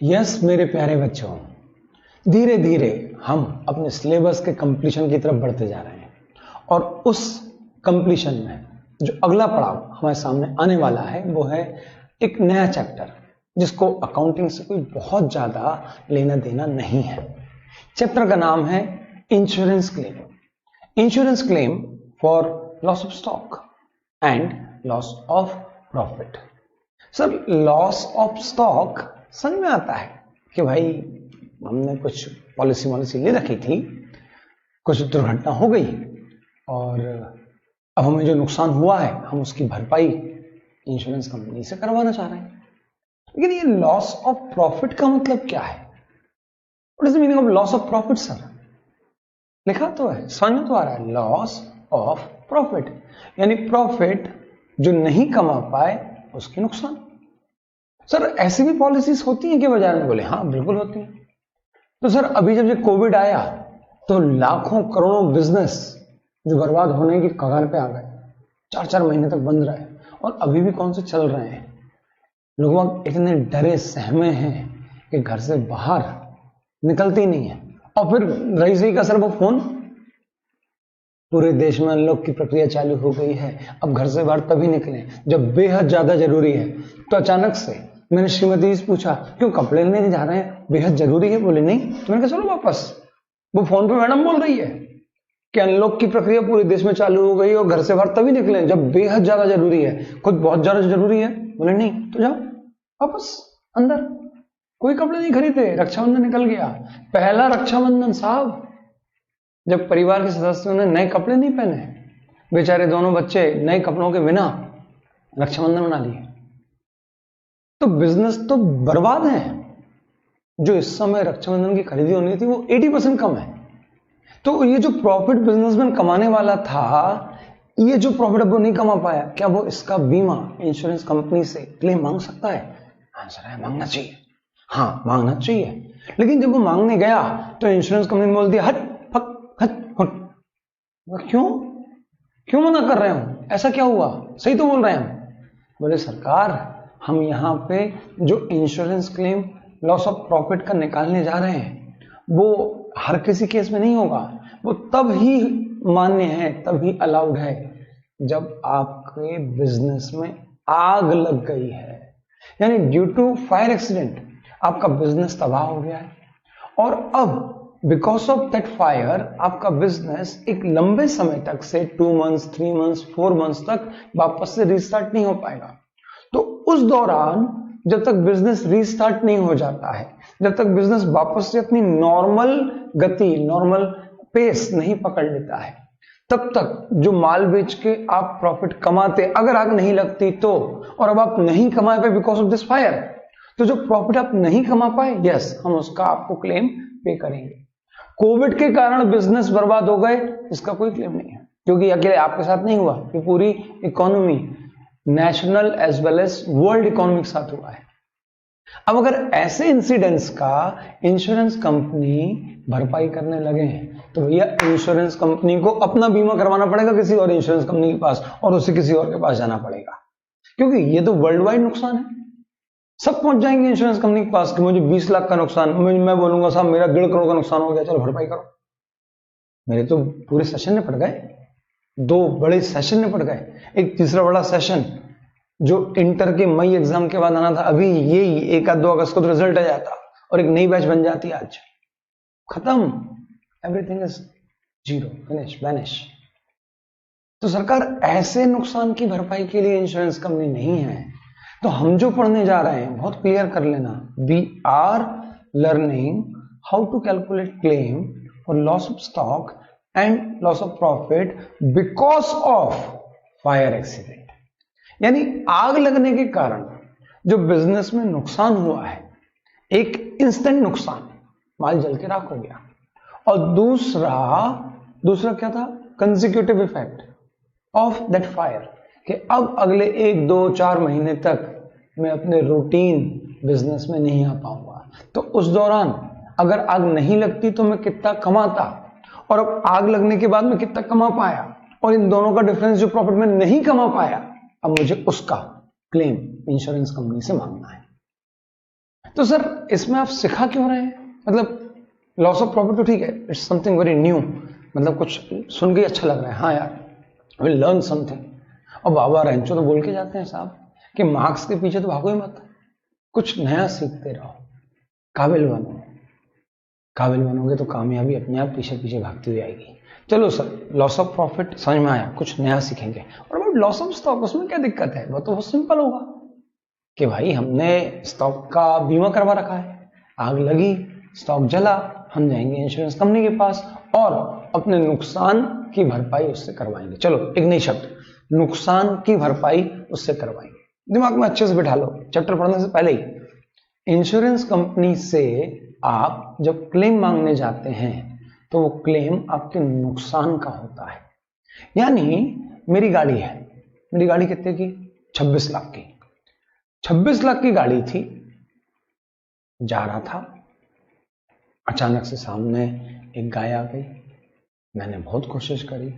Yes मेरे प्यारे बच्चों, धीरे धीरे हम अपने सिलेबस के कंप्लीशन की तरफ बढ़ते जा रहे हैं और उस कंप्लीशन में जो अगला पड़ाव हमारे सामने आने वाला है वो है एक नया चैप्टर जिसको अकाउंटिंग से कोई बहुत ज्यादा लेना देना नहीं है। चैप्टर का नाम है insurance claim. Insurance claim for loss of stock and loss of profit. Sir, loss of stock समझ में आता है कि भाई हमने कुछ पॉलिसी ले रखी थी, कुछ दुर्घटना हो गई और अब हमें जो नुकसान हुआ है हम उसकी भरपाई इंश्योरेंस कंपनी से करवाना चाह रहे हैं। लेकिन ये लॉस ऑफ प्रॉफिट का मतलब क्या है? What is the meaning of loss of profit sir? लिखा तो है, समझ में तो आ रहा है, लॉस ऑफ प्रॉफिट यानी प्रॉफिट जो नहीं कमा पाए उसके नुकसान। सर, ऐसी भी पॉलिसीज होती हैं कि बाजार में? बोले हाँ बिल्कुल होती हैं। तो सर, अभी जब ये कोविड आया तो लाखों करोड़ों बिजनेस जो बर्बाद होने की कगार पे आ गए, 4-4 महीने तक बंद रहे और अभी भी कौन से चल रहे हैं। लोग इतने डरे सहमे हैं कि घर से बाहर निकलते ही नहीं है। और फिर रही का सर वो फोन, पूरे देश में अनलॉक की प्रक्रिया चालू हो गई है, अब घर से बाहर तभी निकले जब बेहद ज्यादा जरूरी है। तो अचानक से मैंने श्रीमती से पूछा, क्यों कपड़े लेने जा रहे हैं, बेहद जरूरी है? बोले नहीं। तो मैंने कहा चलो वापस। वो फोन पे मैडम बोल रही है कि अनलॉक की प्रक्रिया पूरे देश में चालू हो गई और घर से बाहर तभी निकले जब बेहद ज्यादा जरूरी है। खुद बहुत ज्यादा जरूरी है? बोले नहीं। तो जाओ वापस अंदर। कोई कपड़े नहीं खरीदे, रक्षाबंधन निकल गया। पहला रक्षाबंधन साहब जब परिवार के सदस्यों ने नए कपड़े नहीं पहने, बेचारे दोनों बच्चे नए कपड़ों के बिना रक्षाबंधन मना लिए। तो बिजनेस तो बर्बाद है। जो इस समय रक्षाबंधन की खरीदी होनी थी वो 80% कम है। तो ये जो प्रॉफिट बिजनेसमैन कमाने वाला था, ये जो प्रॉफिट अब वो नहीं कमा पाया, क्या वो इसका बीमा इंश्योरेंस कंपनी से क्लेम मांग सकता है? आंसर है मांगना चाहिए। हाँ, मांगना चाहिए। लेकिन जब वो मांगने गया तो इंश्योरेंस कंपनी ने बोल दिया हट फक हट हट। क्यों मना कर रहे हो? ऐसा क्या हुआ? सही तो बोल रहे हैं हम। बोले सरकार, हम यहां पे जो insurance claim loss of profit का निकालने जा रहे हैं वो हर किसी केस में नहीं होगा। वो तब ही मान्य है, तब ही अलाउड है जब आपके बिजनेस में आग लग गई है, यानी ड्यू टू फायर एक्सीडेंट आपका बिजनेस तबाह हो गया है और अब बिकॉज ऑफ दैट फायर आपका बिजनेस एक लंबे समय तक से 2 मंथ्स, 3 मंथ्स, 4 मंथ्स तक वापस से रीस्टार्ट नहीं हो पाएगा। तो उस दौरान जब तक बिजनेस रीस्टार्ट नहीं हो जाता है, जब तक बिजनेस वापस से अपनी नॉर्मल गति, नॉर्मल पेस नहीं पकड़ लेता है, तब तक जो माल बेच के आप प्रॉफिट कमाते, अगर आग नहीं लगती तो, और अब आप नहीं कमा पाए बिकॉज ऑफ दिस फायर, तो जो प्रॉफिट आप नहीं कमा पाए, यस, हम उसका आपको क्लेम पे करेंगे। कोविड के कारण बिजनेस बर्बाद हो गए, इसका कोई क्लेम नहीं है, क्योंकि अकेले आपके साथ नहीं हुआ, ये पूरी economy, national as well as world economy के साथ हुआ है। अब अगर ऐसे इंसिडेंट्स का इंश्योरेंस कंपनी भरपाई करने लगे हैं तो भैया इंश्योरेंस कंपनी को अपना बीमा करवाना पड़ेगा किसी और इंश्योरेंस कंपनी के पास, और उसे किसी और के पास जाना पड़ेगा, क्योंकि ये तो वर्ल्ड वाइड नुकसान है। सब पहुंच जाएंगे इंश्योरेंस कंपनी के पास कि मुझे 20 लाख का नुकसान, मैं बोलूंगा साहब मेरा 1.5 करोड़ का नुकसान हो गया, चलो भरपाई करो। मेरे तो पूरे सेशन निपट गए, 2 बड़े सेशन निपट गए। एक तीसरा बड़ा सेशन जो इंटर के मई एग्जाम के बाद आना था, अभी यही 1-2 अगस्त को तो रिजल्ट आ जाता और एक नई बैच बन जाती। आज खत्म, everything is zero, finish, vanish. तो सरकार ऐसे नुकसान की भरपाई के लिए इंश्योरेंस कंपनी नहीं है। तो हम जो पढ़ने जा रहे हैं बहुत क्लियर कर लेना, we are learning how to calculate claim for loss of stock and loss of profit because of fire accident, यानी आग लगने के कारण जो बिजनेस में नुकसान हुआ है, एक इंस्टेंट नुकसान, माल जल के राख हो गया, और दूसरा क्या था, consecutive effect of that fire, कि अब अगले 1, 2, 4 महीने तक मैं अपने रूटीन बिजनेस में नहीं आ पाऊंगा। तो उस दौरान अगर आग नहीं लगती तो मैं कितना कमाता, और अब आग लगने के बाद मैं कितना कमा पाया, और इन दोनों का डिफरेंस जो प्रॉफिट में नहीं कमा पाया, अब मुझे उसका क्लेम इंश्योरेंस कंपनी से मांगना है। तो सर इसमें आप सिखा क्यों रहे हैं? मतलब लॉस ऑफ प्रॉफिट तो ठीक है, इट्स समथिंग वेरी न्यू, मतलब कुछ सुन के अच्छा लग रहा है, हाँ यार विल लर्न समथिंग। और बाबा रेंचो तो बोल के जाते हैं साहब कि मार्क्स के पीछे तो भागो ही मत, कुछ नया सीखते रहो, काबिल बनो, काबिल बनोगे तो कामयाबी अपने आप पीछे पीछे भागती हुई आएगी। चलो सर लॉस ऑफ प्रॉफिट समझ में आया, कुछ नया सीखेंगे। और अबाउट लॉस ऑफ स्टॉक, उसमें क्या दिक्कत है? वो तो बहुत सिंपल होगा कि भाई हमने स्टॉक का बीमा करवा रखा है, आग लगी, स्टॉक जला, हम जाएंगे इंश्योरेंस कंपनी के पास और अपने नुकसान की भरपाई उससे करवाएंगे। चलो एक नई शब्द, नुकसान की भरपाई उससे करवाएंगे। दिमाग में अच्छे से बिठा लो, चैप्टर पढ़ने से पहले ही। इंश्योरेंस कंपनी से आप जब क्लेम मांगने जाते हैं तो वो क्लेम आपके नुकसान का होता है। यानी मेरी गाड़ी है, मेरी गाड़ी कितने की? 26 लाख की। 26 लाख की गाड़ी थी, जा रहा था, अचानक से सामने एक गाय आ गई, मैंने बहुत कोशिश करी,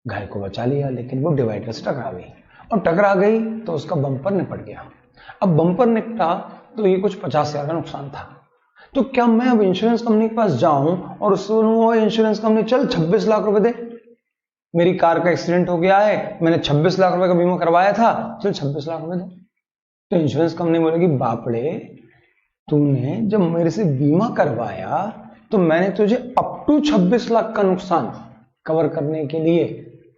गाय को बचा लिया, लेकिन वो डिवाइडर से टकरा गई और टकरा गई तो उसका बम्पर निपट गया। अब बम्पर निपटा तो ये कुछ 50,000 का नुकसान था। तो क्या मैं अब इंश्योरेंस कंपनी के पास जाऊं और उससे वो इंश्योरेंस कंपनी चल 26 लाख रुपए दे, मेरी कार का एक्सीडेंट हो गया है, मैंने 26 लाख रुपए का बीमा करवाया था, चल 26 लाख रुपए दे। तो इंश्योरेंस कंपनी बोलेगी बापड़े, तूने जब मेरे से बीमा करवाया तो मैंने तुझे अप टू 26 लाख का नुकसान कवर करने के लिए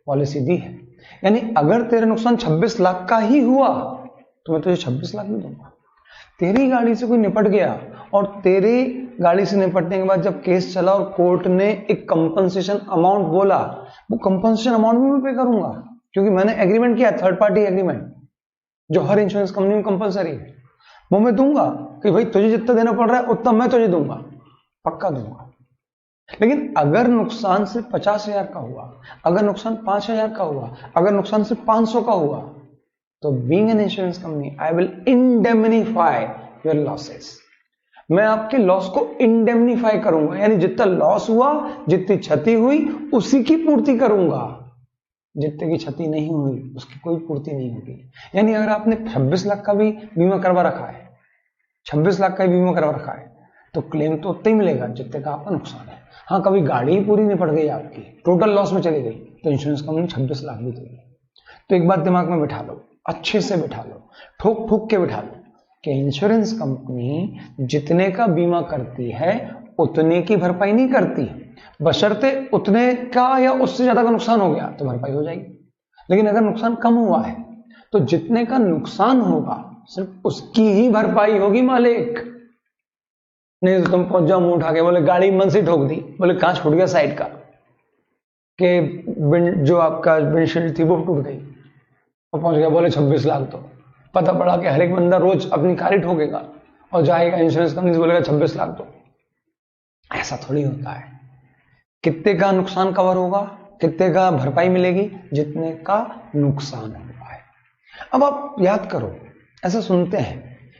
पॉलिसी दी है, यानी अगर तेरा नुकसान 26 लाख का ही हुआ तो मैं तुझे 26 लाख भी दूंगा। तेरी गाड़ी से कोई निपट गया और तेरी गाड़ी से निपटने के बाद जब केस चला और कोर्ट ने एक कंपनसेशन अमाउंट बोला, वो कंपनसेशन अमाउंट भी मैं पे करूंगा, क्योंकि मैंने एग्रीमेंट किया, थर्ड पार्टी एग्रीमेंट जो हर इंश्योरेंस कंपनी में कंपलसरी है, वो मैं दूंगा कि भाई तुझे जितना देना पड़ रहा है उतना मैं तुझे दूंगा, पक्का दूंगा। लेकिन अगर नुकसान सिर्फ 50,000 का हुआ, अगर नुकसान 5,000 का हुआ, अगर नुकसान सिर्फ 500 का हुआ, तो being an insurance company I will इंडेमनिफाई your losses. मैं आपके लॉस को इंडेमनिफाई करूंगा, यानी जितना लॉस हुआ, जितनी क्षति हुई उसी की पूर्ति करूंगा, जितने की क्षति नहीं हुई उसकी कोई पूर्ति नहीं होगी। यानी अगर आपने 26 लाख का भी बीमा करवा रखा है, 26 लाख का बीमा करवा रखा है, तो क्लेम तो उतना ही मिलेगा जितने का आपका नुकसान है। हाँ, कभी गाड़ी ही पूरी नहीं पड़ गई आपकी, टोटल लॉस में चली गई, तो इंश्योरेंस कंपनी 26 लाख भी देगी। तो एक बात दिमाग में बिठा लो, अच्छे से बिठा लो, ठोक ठोक के बिठा लो कि इंश्योरेंस कंपनी जितने का बीमा करती है उतने की भरपाई नहीं करती, बशर्ते उतने का या उससे ज्यादा का नुकसान हो गया तो भरपाई हो जाएगी। लेकिन अगर नुकसान कम हुआ है तो जितने का नुकसान होगा सिर्फ उसकी ही भरपाई होगी मालिक। नहीं तो तुम पहुंच जाओ मुंह उठा के, बोले गाड़ी मन से ठोक दी, बोले कांच फूट गया साइड का, कि जो आपका विंडशील्ड थी वो टूट गई और पहुंच गया, बोले 26 लाख। तो पता पड़ा कि हर एक बंदा रोज अपनी कार ही ठोकेगा और जाएगा इंश्योरेंस कंपनी से बोलेगा 26 लाख। तो ऐसा थोड़ी होता है। कितने का नुकसान कवर होगा, कितने का भरपाई मिलेगी? जितने का नुकसान हुआ है। अब आप याद करो, ऐसा सुनते हैं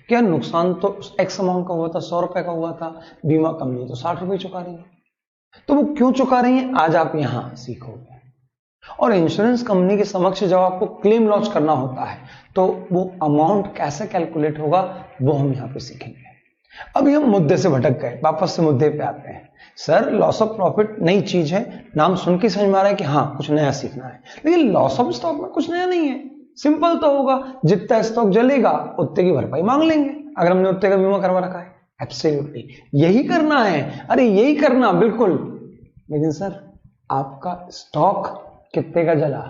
कि यार नुकसान तो एक्स अमाउंट का हुआ था, 100 रुपए का हुआ था, बीमा कंपनी तो 60 रुपए चुका रही है। तो वो क्यों चुका रही है आज आप यहां सीखोगे। और इंश्योरेंस कंपनी के समक्ष जब आपको क्लेम लॉन्च करना होता है तो वो अमाउंट कैसे कैलकुलेट होगा वो हम यहां पे सीखेंगे। अभी हम मुद्दे से भटक गए, वापस से मुद्दे पे आते हैं। सर लॉस ऑफ प्रॉफिट नई चीज है, नाम सुन के समझ में आ रहा है कि हाँ कुछ नया सीखना है, लेकिन लॉस ऑफ स्टॉक में कुछ नया नहीं है। सिंपल तो होगा, जितना स्टॉक जलेगा उतने की भरपाई मांग लेंगे अगर हमने उतने का बीमा करवा रखा है। एब्सोल्युटली यही करना है, अरे यही करना बिल्कुल। लेकिन सर आपका स्टॉक कितने का जला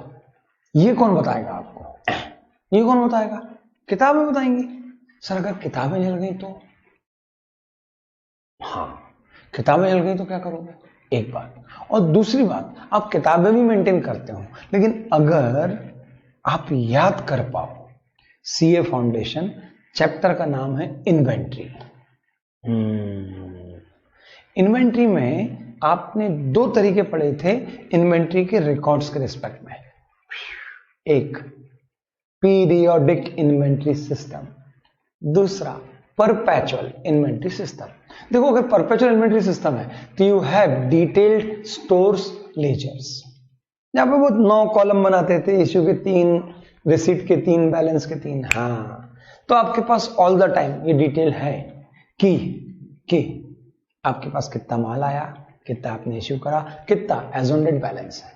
ये कौन बताएगा आपको? ये कौन बताएगा? किताबें बताएंगी। सर अगर किताबें जल गई तो? हाँ, किताबें जल गई तो क्या करोगे? एक बात। और दूसरी बात, आप किताबें भी मेंटेन करते हो, लेकिन अगर आप याद कर पाओ, सीए फाउंडेशन चैप्टर का नाम है इन्वेंट्री। इन्वेंट्री में आपने दो तरीके पढ़े थे इन्वेंट्री के रिकॉर्ड्स के रिस्पेक्ट में। एक पीरियोडिक इन्वेंट्री सिस्टम, दूसरा परपेचुअल इन्वेंट्री सिस्टम। देखो अगर परपेचुअल इन्वेंट्री सिस्टम है तो you have detailed stores ledgers. यहां पे वो 9 कॉलम बनाते थे, इश्यू के 3, रिसीट के 3, बैलेंस के 3। हाँ, तो आपके पास ऑल द टाइम ये डिटेल है कि आपके पास कितना माल आया, कितना आपने इश्यू करा, कितना एज ऑन डेट बैलेंस है।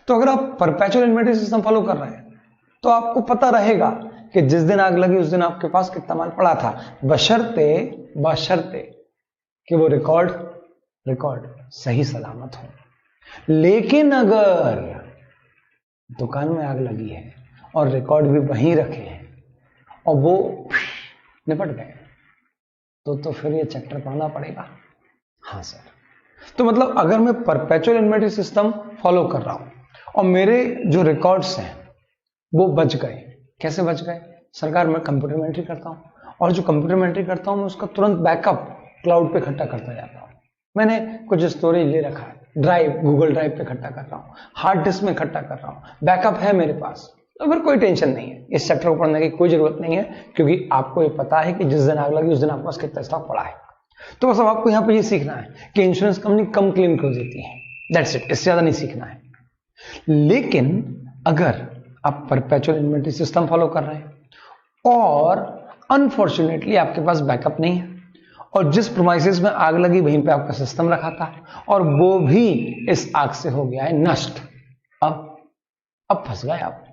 तो अगर आप परपेचुअल इन्वेंटरी सिस्टम फॉलो कर रहे हैं तो आपको पता रहेगा कि जिस दिन आग लगी उस दिन आपके पास कितना माल पड़ा था, बशर्ते कि वो रिकॉर्ड सही सलामत हो। लेकिन अगर दुकान में आग लगी है और रिकॉर्ड भी वहीं रखे हैं और वो निपट गए तो फिर ये चैप्टर पढ़ना पड़ेगा। हाँ सर, तो मतलब अगर मैं परपेचुअल इन्वेंटरी सिस्टम फॉलो कर रहा हूं और मेरे जो रिकॉर्ड्स हैं वो बच गए, कैसे बच गए? सरकार, मैं कंप्यूटर में एंट्री करता हूं और जो कंप्यूटर में एंट्री करता हूं मैं उसका तुरंत बैकअप क्लाउड पे इकट्ठा करता जाता हूं। मैंने कुछ स्टोरेज ले रखा है, ड्राइव, गूगल ड्राइव पे इकट्ठा कर रहा हूं, हार्ड डिस्क में इकट्ठा कर रहा हूं, बैकअप है मेरे पास, तो फिर कोई टेंशन नहीं है। इस चैप्टर को पढ़ने की कोई जरूरत नहीं है, क्योंकि आपको ये पता है कि जिस दिन आग लगी उस दिन आपके पास कितना स्टॉक पड़ा है। तो बस अब आपको यहां पे ये सीखना है कि इंश्योरेंस कंपनी कम क्लेम क्यों देती है, दैट्स इट, इससे ज्यादा नहीं सीखना है। लेकिन अगर आप परपेचुअल इन्वेंटरी सिस्टम फॉलो कर रहे हैं और अनफॉर्चुनेटली आपके पास बैकअप नहीं है और जिस प्रोमाइसेस में आग लगी वहीं पे आपका सिस्टम रखा था और वो भी इस आग से हो गया है नष्ट, अब फंस गए आप,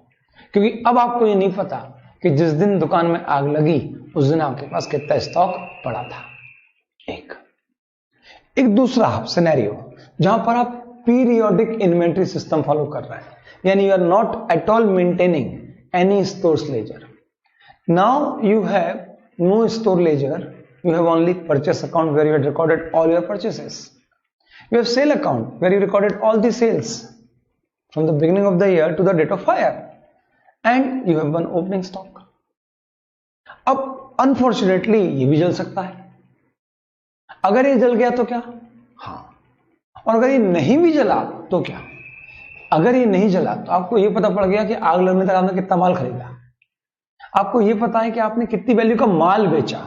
क्योंकि अब आपको ये नहीं पता कि जिस दिन दुकान में आग लगी उस दिन आपके पास कितना स्टॉक पड़ा था। एक दूसरा सिनेरियो जहां पर आप पीरियोडिक इन्वेंटरी सिस्टम फॉलो कर रहे हैं, यानी you are not at all maintaining any stores ledger. Now you have no store ledger, you have only purchase account where you had recorded all your purchases. You have sale account where you recorded all the sales from the beginning of the year to the date of fire, and you have one opening stock. अब unfortunately ये भी जल सकता है। अगर ये जल गया तो क्या? हाँ, और अगर ये नहीं भी जला तो क्या? अगर ये नहीं जला तो आपको ये पता पड़ गया कि आग लगने तक आपने कितना माल खरीदा, आपको ये पता है कि आपने कितनी वैल्यू का माल बेचा,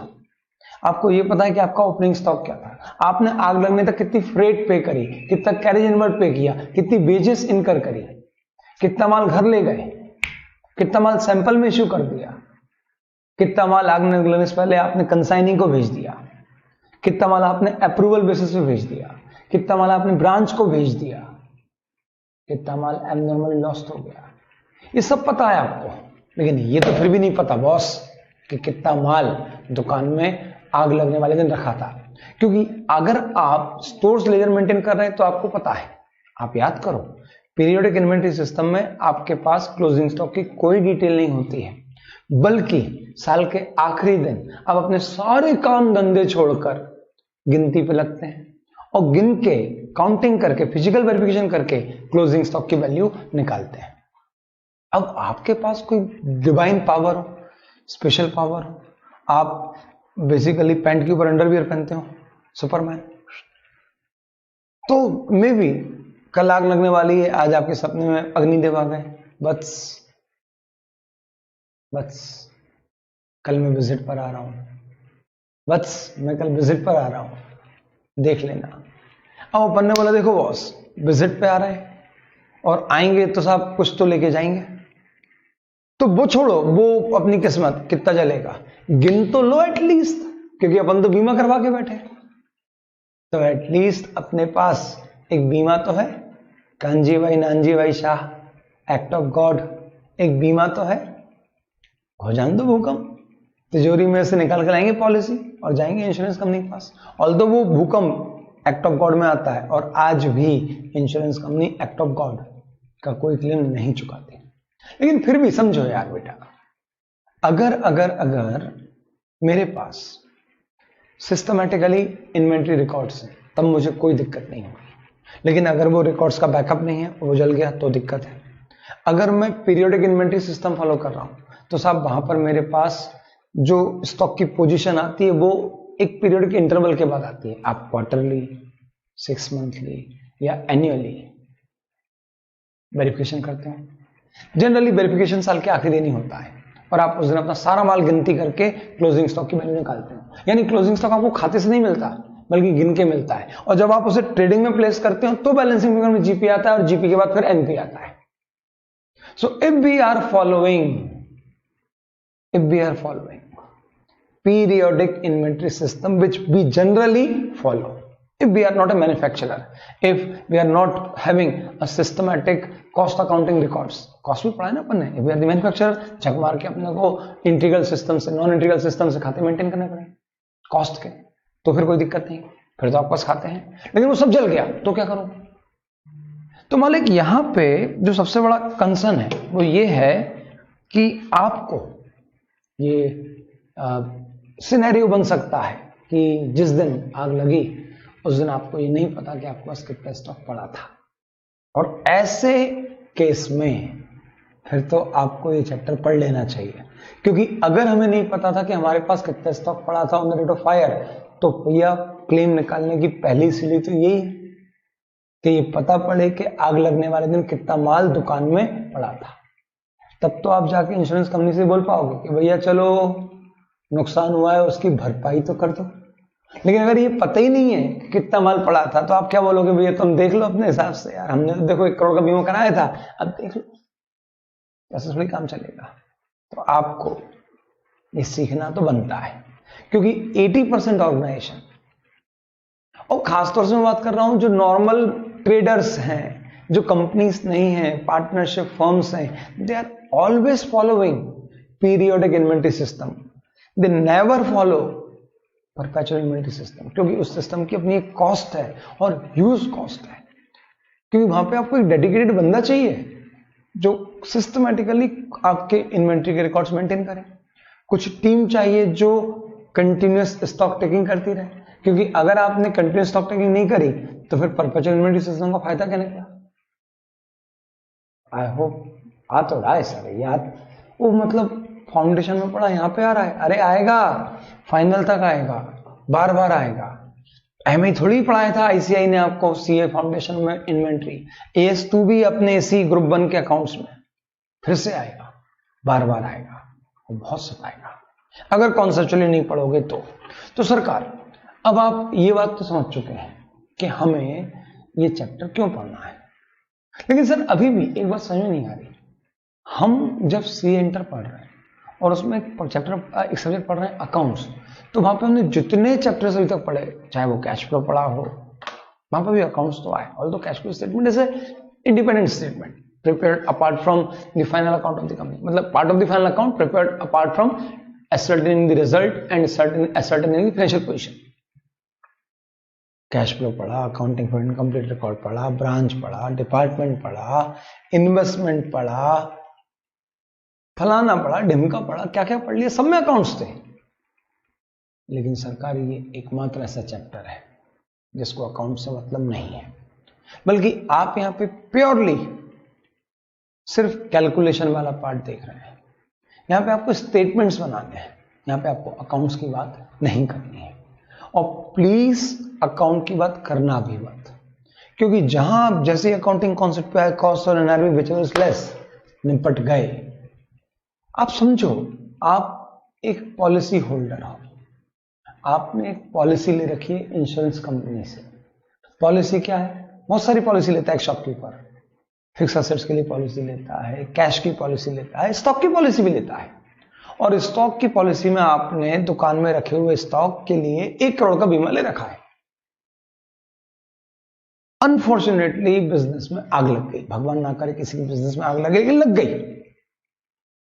आपको ये पता है कि आपका ओपनिंग स्टॉक क्या था, आपने आग लगने तक कितनी फ्रेट पे करी, कितना कैरेज इनवर्ट पे किया, कितनी वेजेस इनकर करी, कितना माल घर ले गए, कितना माल सैंपल में इश्यू कर दिया, कितना माल आग लगने से पहले आपने कंसाइनिंग को भेज दिया, कितना माल आपने अप्रूवल बेसिस पे भेज दिया, कितना माल आपने ब्रांच को भेज दिया, कितना माल एबनॉर्मली लॉस्ट हो गया। ये सब पता है आपको, लेकिन ये तो फिर भी नहीं पता बॉस कि कितना माल दुकान में आग लगने वाले दिन रखा था। क्योंकि अगर आप स्टोर्स लेजर मेंटेन कर रहे हैं तो आपको पता है, आप याद करो, पीरियोडिक इन्वेंटरी सिस्टम में आपके पास क्लोजिंग स्टॉक की कोई डिटेल नहीं होती है, बल्कि साल के आखिरी दिन आप अपने सारे काम धंधे छोड़कर गिनती पे लगते हैं और गिन के काउंटिंग करके फिजिकल वेरिफिकेशन करके क्लोजिंग स्टॉक की वैल्यू निकालते हैं। अब आपके पास कोई डिवाइन पावर हो, स्पेशल पावर हो, आप बेसिकली पैंट के ऊपर अंडरवियर पहनते हो, सुपरमैन, तो मे बी कल आग लगने वाली है, आज आपके सपने में अग्निदेव आ गए, बस कल मैं विजिट पर आ रहा हूं, मैं कल विजिट पर आ रहा हूं, देख लेना। अब अपन ने बोला देखो बॉस विजिट पे आ रहे हैं और आएंगे तो साहब कुछ तो लेके जाएंगे, तो वो छोड़ो, वो अपनी किस्मत, कितना चलेगा गिन तो लो एटलीस्ट, क्योंकि अपन तो बीमा करवा के बैठे, तो एटलीस्ट अपने पास एक बीमा तो है, कांजी भाई नानजी भाई शाह, एक्ट ऑफ गॉड, एक बीमा तो है। हो जाने दो भूकंप, तिजोरी में से निकाल कर लाएंगे पॉलिसी और जाएंगे इंश्योरेंस कंपनी के पास। ऑल्दो वो भूकंप एक्ट ऑफ गॉड में आता है और आज भी insurance company act of God का कोई क्लेम नहीं चुकाती, लेकिन फिर भी समझो यार बेटा, अगर मेरे पास सिस्टमैटिकली इन्वेंट्री रिकॉर्ड्स हैं तब मुझे कोई दिक्कत नहीं होगी, लेकिन अगर वो रिकॉर्ड्स का बैकअप नहीं है, वो जल गया तो दिक्कत है। अगर मैं पीरियोडिक इन्वेंट्री सिस्टम फॉलो कर रहा हूं तो साहब वहां पर मेरे पास जो स्टॉक की पोजीशन आती है वो एक पीरियोडिक इंटरवल के बाद आती है। आप क्वार्टरली, 6 मंथली या एनुअली वेरिफिकेशन करते हैं। जनरली वेरिफिकेशन साल के आखिरी दिन ही होता है और आप उस दिन अपना सारा माल गिनती करके क्लोजिंग स्टॉक की वैल्यू निकालते हैं। यानी क्लोजिंग स्टॉक आपको खाते से नहीं मिलता बल्कि गिन के मिलता है, और जब आप उसे ट्रेडिंग में प्लेस करते हो तो बैलेंसिंग फिगर में जीपी आता है और जीपी के बाद फिर एनपी आता है। So if we are following periodic inventory system which we generally follow. If we are not a manufacturer, if we are not having a systematic cost accounting records, cost भी पढ़ा है ना अपन ने. If we are the manufacturer, चक मार के अपने को integral system से नॉन इंटीग्रल सिस्टम से खाते मेंटेन करने पड़े कॉस्ट के, तो फिर कोई दिक्कत नहीं, फिर तो आप बस खाते हैं. लेकिन वो सब जल गया तो क्या करो. तो मालिक यहां पे जो सबसे बड़ा कंसर्न है वो ये है कि आपको ये सिनेरियो बन सकता है कि जिस दिन आग लगी उस दिन आपको ये नहीं पता कि आपके पास कितना स्टॉक पड़ा था. और ऐसे केस में फिर तो आपको ये चैप्टर पढ़ लेना चाहिए, क्योंकि अगर हमें नहीं पता था कि हमारे पास कितना स्टॉक पड़ा था on the rate of fire, तो भैया क्लेम निकालने की पहली सीढ़ी तो यही है कि ये पता पड़े कि आग लगने वाले दिन कितना माल दुकान में पड़ा था. तब तो आप जाके इंश्योरेंस कंपनी से बोल पाओगे कि भैया चलो नुकसान हुआ है उसकी भरपाई तो कर दो. लेकिन अगर ये पता ही नहीं है कि कितना माल पड़ा था तो आप क्या बोलोगे, भैया तुम देख लो अपने हिसाब से, यार हमने तो देखो 1 करोड़ का बीमा कराया था, अब देख लो. ऐसे थोड़ी काम चलेगा. तो आपको ये सीखना तो बनता है, क्योंकि 80% ऑर्गेनाइजेशन, और खासतौर से मैं बात कर रहा हूं जो नॉर्मल ट्रेडर्स हैं, जो कंपनीज नहीं हैं, पार्टनरशिप फर्म्स हैं, they are always following periodic inventory system. They never follow perpetual inventory system, क्योंकि उस सिस्टम की अपनी एक कॉस्ट है और ह्यूज कॉस्ट है. क्योंकि वहां पे आपको एक डेडिकेटेड बंदा चाहिए जो सिस्टमैटिकली आपके इन्वेंट्री के रिकॉर्ड्स मेंटेन करे. कुछ टीम चाहिए जो कंटिन्यूअस स्टॉक टेकिंग करती रहे, क्योंकि अगर आपने कंटिन्यूअस स्टॉक टेकिंग नहीं करी तो फिर परपेचुअल इन्वेंट्री सिस्टम का फायदा क्या निकला. आई होप आ तो रहा है सर याद. वो मतलब फाउंडेशन में पढ़ा, यहां पे आ रहा है. अरे आएगा, फाइनल तक आएगा, बार बार आएगा. एमए थोड़ी पढ़ाया था आईसीआई ने आपको सीए फाउंडेशन में इन्वेंट्री. एएस2 भी अपने इसी ग्रुप 1 के अकाउंट्स में फिर से आएगा, बार बार आएगा और बहुत सताएगा अगर कॉन्सेप्चुअली नहीं पढ़ोगे तो सरकार, अब आप ये बात तो समझ चुके हैं कि हमें ये चैप्टर क्यों पढ़ना है. लेकिन सर अभी भी एक बात समझ में नहीं आ रही. हम जब सी इंटर पढ़ रहे हैं और उसमें एक सब्जेक्ट पढ़ रहे हैं अकाउंट्स, तो वहां पे हमने जितने चैप्टर्स अभी तक पढ़े, चाहे वो कैश फ्लो पढ़ा हो, वहां पर भी अकाउंट्स तो आए. Although cash flow statement is independent statement prepared apart from the final account of the company, मतलब part of the final account prepared apart from ascertaining the result and ascertaining the financial position. Cash flow पढ़ा, accounting for incomplete record पढ़ा, branch पढ़ा, department पढ़ा, investment पढ़ा, फलाना पढ़ा, ढिमका पढ़ा, क्या क्या पढ़ लिया, सब में अकाउंट्स थे. लेकिन सरकार ये एकमात्र ऐसा चैप्टर है जिसको अकाउंट से मतलब नहीं है, बल्कि आप यहां पे प्योरली सिर्फ कैलकुलेशन वाला पार्ट देख रहे हैं. यहां पे आपको स्टेटमेंट्स बनाने हैं, यहां पे आपको अकाउंट्स की बात नहीं करनी है. और प्लीज अकाउंट की बात करना भी मत, क्योंकि जहां आप जैसे अकाउंटिंग कॉन्सेप्ट पे आए, कॉस्ट और एनआरवी विच लेस, निपट गए. आप समझो आप एक पॉलिसी होल्डर हो, आपने एक पॉलिसी ले रखी है इंश्योरेंस कंपनी से. पॉलिसी क्या है, बहुत सारी पॉलिसी लेता है एक शॉपकीपर. फिक्स असेट्स के लिए पॉलिसी लेता है, कैश की पॉलिसी लेता है, स्टॉक की पॉलिसी भी लेता है. और स्टॉक की पॉलिसी में आपने दुकान में रखे हुए स्टॉक के लिए 1 करोड़ का बीमा ले रखा है. अनफॉर्चुनेटली बिजनेस में आग लग गई, भगवान ना करे किसी की बिजनेस में आग लगे, लग गई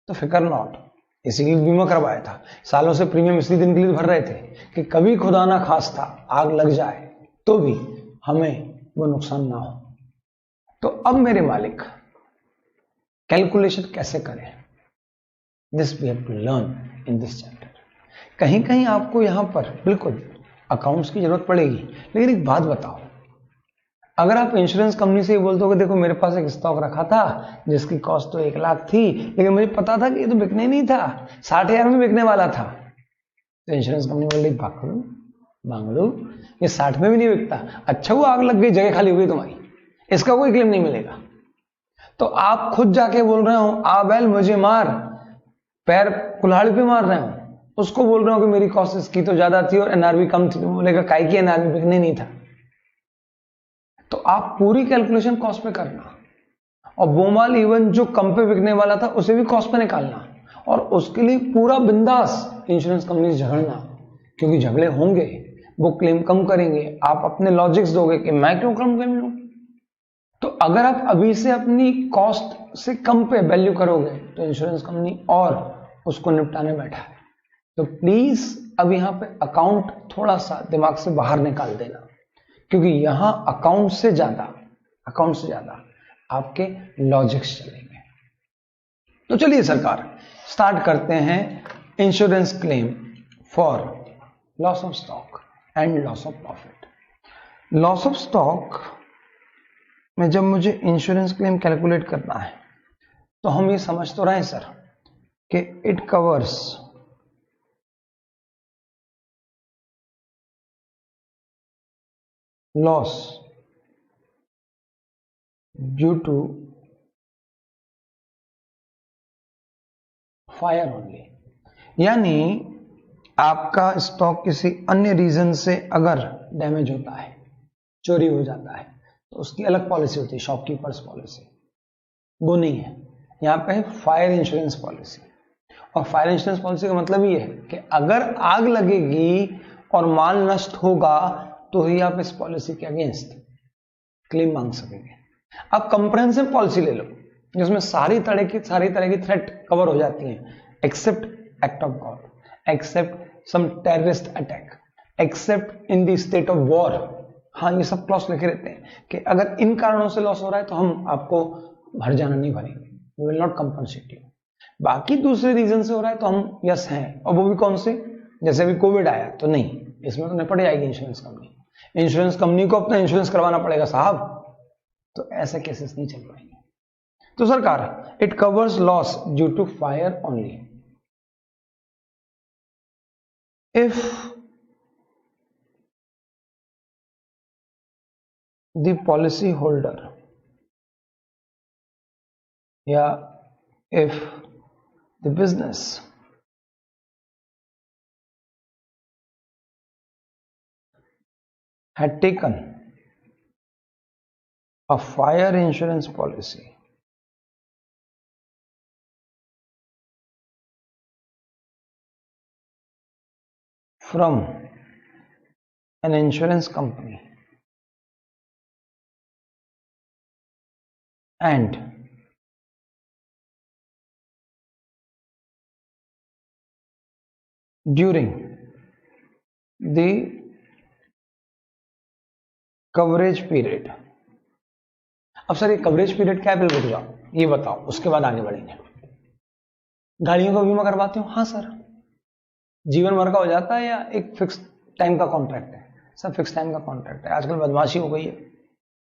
तो फिकर नॉट, इसीलिए बीमा करवाया था. सालों से प्रीमियम इसी दिन के लिए भर रहे थे कि कभी खुदा ना खास्ता आग लग जाए तो भी हमें वो नुकसान ना हो. तो अब मेरे मालिक कैलकुलेशन कैसे करें, this we have to learn in this chapter. कहीं कहीं आपको यहां पर बिल्कुल अकाउंट्स की जरूरत पड़ेगी. लेकिन एक बात बताओ, अगर आप इंश्योरेंस कंपनी से बोल दोगे देखो मेरे पास एक स्टॉक रखा था जिसकी कॉस्ट तो 1 लाख थी, लेकिन मुझे पता था कि ये तो बिकने नहीं था, 60,000 में बिकने वाला था, तो इंश्योरेंस कंपनी बोल रही बांगड़ू ये 60 में भी नहीं बिकता. अच्छा वो आग लग गई, जगह खाली हो गई तुम्हारी, इसका कोई क्लेम नहीं मिलेगा. तो आप खुद जाके बोल रहे हो आ बैल मुझे मार, पैर कुल्हाड़ी पे मार रहे हो, उसको बोल रहे हो कि मेरी कॉस्ट इसकी तो ज्यादा थी और एनआरवी कम थी, तो बोलेगा काई की एनआरवी बिकने नहीं था. तो आप पूरी कैलकुलेशन कॉस्ट पे करना, और वो माल इवन जो कम पे बिकने वाला था उसे भी कॉस्ट पे निकालना, और उसके लिए पूरा बिंदास इंश्योरेंस कंपनी से झगड़ना क्योंकि झगड़े होंगे, वो क्लेम कम करेंगे, आप अपने लॉजिक्स दोगे कि मैं क्यों कम क्लेम लूं। तो अगर आप अभी से अपनी कॉस्ट से कम पे वैल्यू करोगे तो इंश्योरेंस कंपनी और उसको निपटाने बैठा है। तो प्लीज अब यहां पे अकाउंट थोड़ा सा दिमाग से बाहर निकाल देना, क्योंकि यहां अकाउंट से ज्यादा आपके लॉजिक्स चलेंगे। तो चलिए सरकार स्टार्ट करते हैं insurance claim for loss of stock and loss of profit. Loss of stock में जब मुझे इंश्योरेंस क्लेम कैलकुलेट करना है तो हम ये समझ तो रहे हैं सर कि it covers loss due to fire only, यानी आपका स्टॉक किसी अन्य रीजन से अगर डैमेज होता है, चोरी हो जाता है, तो उसकी अलग पॉलिसी होती है, शॉपकीपर्स पॉलिसी। वो नहीं है, यहां पे है फायर इंश्योरेंस पॉलिसी। और फायर इंश्योरेंस पॉलिसी का मतलब ये है कि अगर आग लगेगी और माल नष्ट होगा तो ही आप इस पॉलिसी के अगेंस्ट क्लेम मांग सकेंगे। अब कंप्रेहेंसिव पॉलिसी ले लो जिसमें सारी तरह की थ्रेट कवर हो जाती हैं, except act of God, except some terrorist attack, except in the state of war. हाँ, ये सब क्लॉज लिखे रहते हैं कि अगर इन कारणों से लॉस हो रहा है तो हम आपको भर जाना नहीं भरेंगे, we will not compensate you. बाकी दूसरे रीजन से हो रहा है तो हम यस हैं, और वो भी कौन से, जैसे अभी कोविड आया तो नहीं, इसमें तो निपट जाएगी इंश्योरेंस कंपनी। इंश्योरेंस कंपनी को अपना इंश्योरेंस करवाना पड़ेगा साहब, तो ऐसे केसेस नहीं चल पाएंगे। तो सरकार it covers loss due to fire only if the policy holder या if the business had taken a fire insurance policy from an insurance company and during the coverage period. अब सर ये coverage period क्या है, रुक जाओ ये बताओ, उसके बाद आगे बढ़ेंगे। गाड़ियों का बीमा करवाते हो? हाँ सर। जीवन भर का हो जाता है या एक फिक्स टाइम का कॉन्ट्रैक्ट है? सर फिक्स टाइम का कॉन्ट्रैक्ट है। आजकल बदमाशी हो गई है,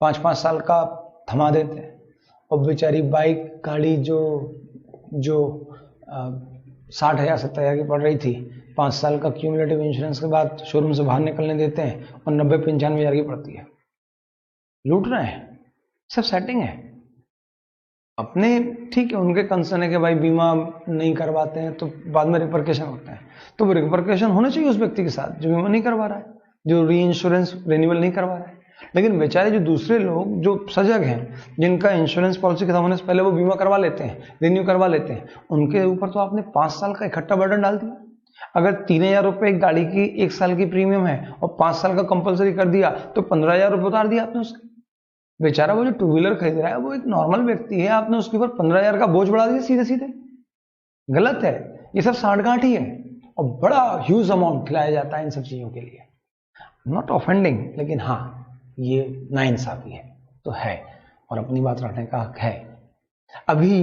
5-5 साल का थमा देते हैं, और बेचारी बाइक गाड़ी जो 60,000 70,000 की पड़ रही थी, 5 साल का क्यूमुलेटिव इंश्योरेंस के बाद शोरूम से बाहर निकलने देते हैं और 90-95,000 की पड़ती है। लूट रहे हैं, सब सेटिंग है अपने। ठीक है, उनके कंसर्न है कि भाई बीमा नहीं करवाते हैं तो बाद में रिपरकेशन होता है, तो वो रिपरकेशन होना चाहिए उस व्यक्ति के साथ जो बीमा नहीं करवा रहा है, जो री इंश्योरेंस रिन्यूअल नहीं करवा रहा है। लेकिन बेचारे जो दूसरे लोग जो सजग हैं, जिनका इंश्योरेंस पॉलिसी खत्म होने से पहले वो बीमा करवा लेते हैं, रिन्यू करवा लेते हैं, उनके ऊपर तो आपने 5 साल का इकट्ठा बर्डन डाल दिया। अगर 3,000 रुपए एक गाड़ी की 1 साल की प्रीमियम है और 5 साल का कंपलसरी कर दिया तो 15,000 रुपए उतार दिया आपने उसके। बेचारा वो जो 2 व्हीलर खरीद रहा है वो एक नॉर्मल व्यक्ति है, आपने उसके ऊपर 15,000 का बोझ बढ़ा दिया सीधे सीधे। गलत है, ये सब सांठगांठ ही है, और बड़ा ह्यूज अमाउंट खिलाया जाता है इन सब चीजों के लिए। नॉट ऑफेंडिंग, लेकिन हाँ ये नाइंसाफी है तो है, और अपनी बात रखने का हक है। अभी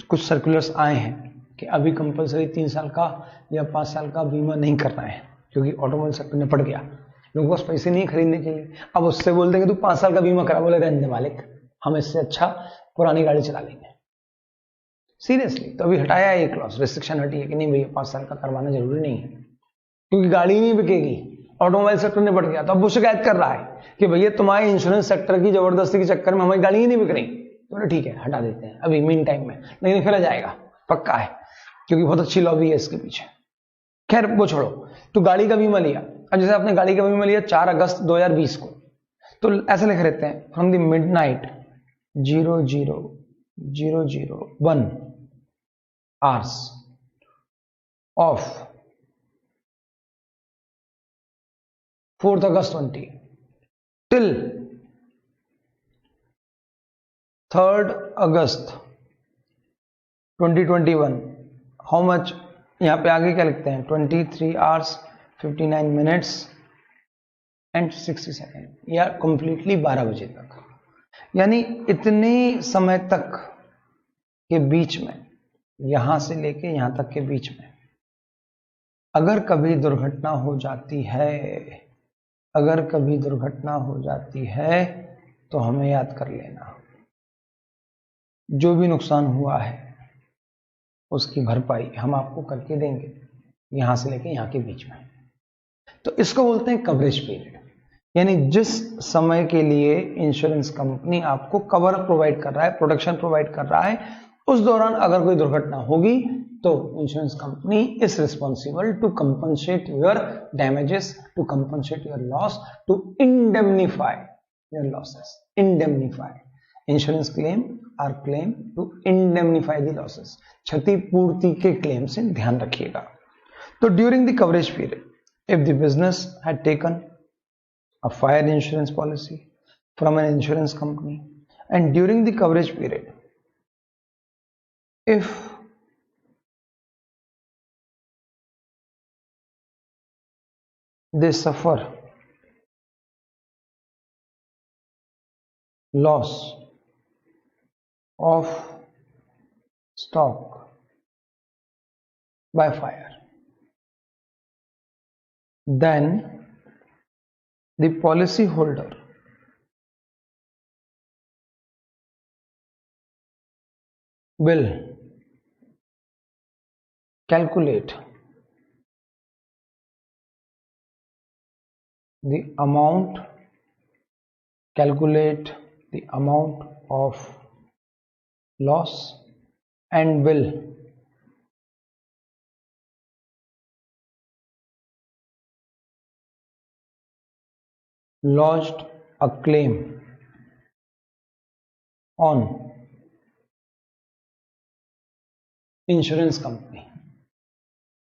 कुछ सर्कुलर्स आए हैं कि अभी कंपलसरी 3 साल का या 5 साल का बीमा नहीं करना है, क्योंकि ऑटोमोबाइल सेक्टर में पड़ गया, लोगों के पास पैसे नहीं खरीदने के लिए। अब उससे बोलते हैं कि तू 5 साल का बीमा करा, बोले रहने दे मालिक, हम इससे अच्छा पुरानी गाड़ी चला लेंगे। सीरियसली, तो अभी हटाया है ये क्लॉज, रिस्ट्रिक्शन हटी है कि नहीं भैया 5 साल का करवाना जरूरी नहीं है, क्योंकि गाड़ी नहीं बिकेगी, ऑटोमोबाइल सेक्टर में बढ़ गया। तो अब वो शिकायत कर रहा है कि भैया तुम्हारे इंश्योरेंस सेक्टर की जबरदस्ती के चक्कर में हमारी गाड़ी ही नहीं बिक रही। तो ठीक है हटा देते हैं अभी मीन टाइम में, लेकिन फिर आ जाएगा पक्का है, क्योंकि बहुत अच्छी लॉबी है इसके पीछे। खैर वो छोड़ो, तो गाड़ी का बीमा लिया। अब जैसे आपने गाड़ी का बीमा लिया 4 अगस्त 2020 को, तो ऐसे लिख रहते हैं from the midnight 00:001 hours of 4th August 20 till 3rd August 2021, how much, यहां पे आगे क्या लिखते हैं, 23 hours 59 minutes and 60 seconds, या कंप्लीटली 12 बजे तक, यानी इतने समय तक के बीच में, यहां से लेके यहां तक के बीच में अगर कभी दुर्घटना हो जाती है, अगर कभी दुर्घटना हो जाती है तो हमें याद कर लेना, जो भी नुकसान हुआ है उसकी भरपाई हम आपको करके देंगे, यहां से लेके यहां के बीच में। तो इसको बोलते हैं कवरेज पीरियड, यानी जिस समय के लिए इंश्योरेंस कंपनी आपको कवर प्रोवाइड कर रहा है, प्रोटेक्शन प्रोवाइड कर रहा है, उस दौरान अगर कोई दुर्घटना होगी तो insurance company is responsible to compensate your damages, to compensate your loss, to indemnify your losses. Indemnify insurance claim are claim to indemnify the losses, क्षतिपूर्ति के क्लेम से ध्यान रखिएगा। तो during the coverage period, if the business had taken a fire insurance policy from an insurance company, and during the coverage period, if they suffer loss of stock by fire, then the policy holder will calculate the amount of loss and will lodged a claim on insurance company,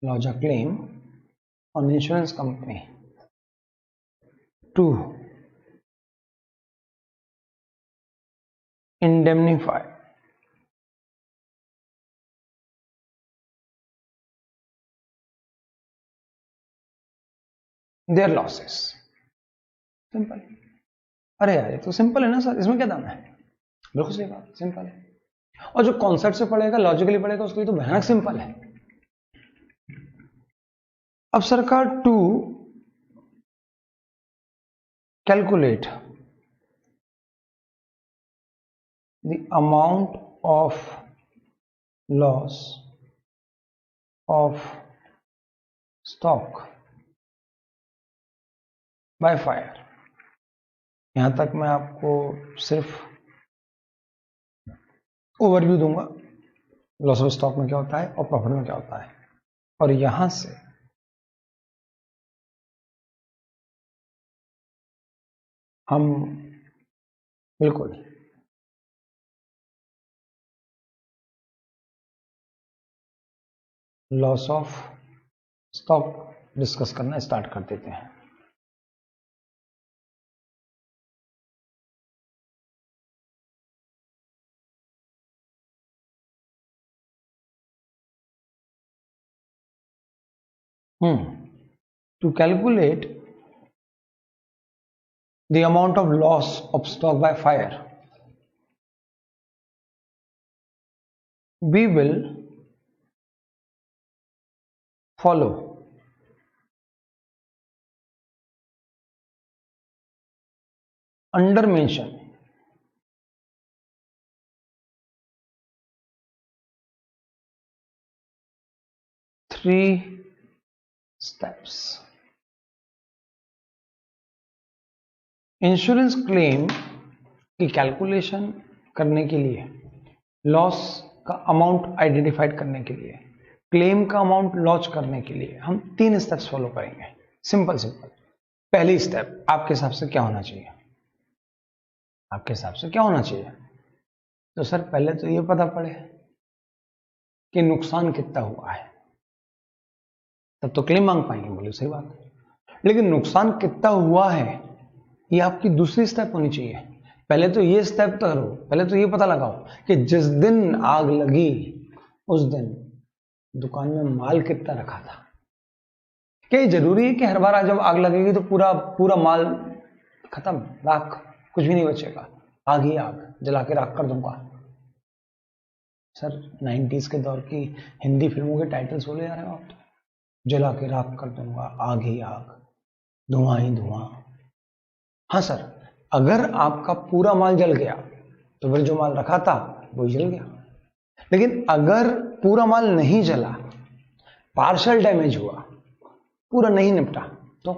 lodge a claim on insurance company to indemnify their losses। Simple. अरे यार ये तो simple है ना sir, इसमें क्या दाम है? बिल्कुल सही बात, सिंपल है। और जो कॉन्सेप्ट से पढ़ेगा, लॉजिकली पढ़ेगा, उसके लिए तो भयानक सिंपल है। अब सरकार to calculate the amount of loss of stock by fire, यहां तक मैं आपको सिर्फ ओवरव्यू दूंगा, लॉस ऑफ स्टॉक में क्या होता है और प्रॉफिट में क्या होता है, और यहां से हम बिल्कुल लॉस ऑफ स्टॉक डिस्कस करना स्टार्ट कर देते हैं। To calculate the amount of loss of stock by fire, we will follow under mention three steps। Insurance claim की कैलकुलेशन करने के लिए, लॉस का अमाउंट आइडेंटिफाइड करने के लिए, क्लेम का अमाउंट लॉन्च करने के लिए हम 3 स्टेप्स फॉलो करेंगे। Simple simple. पहली स्टेप आपके हिसाब से क्या होना चाहिए? आपके हिसाब से क्या होना चाहिए? तो सर पहले तो ये पता पड़े कि नुकसान कितना हुआ है, तब तो क्लेम मांग पाएंगे। बोले सही बात है। लेकिन नुकसान कितना हुआ है ये आपकी दूसरी स्टेप होनी चाहिए। पहले तो ये स्टेप तो करो, पहले तो ये पता लगाओ कि जिस दिन आग लगी उस दिन दुकान में माल कितना रखा था। क्या ये जरूरी है कि हर बार जब आग लगेगी तो पूरा पूरा माल खत्म, राख, कुछ भी नहीं बचेगा, आग ही आग, जला के राख कर दूंगा? सर 90s के दौर की हिंदी फिल्मों के टाइटल्स बोले जा रहे हो आप तो, जला के राख कर दूंगा, आग ही आग, धुआं ही धुआं। हाँ सर, अगर आपका पूरा माल जल गया तो फिर जो माल रखा था वो जल गया। लेकिन अगर पूरा माल नहीं जला, पार्शियल डैमेज हुआ, पूरा नहीं निपटा, तो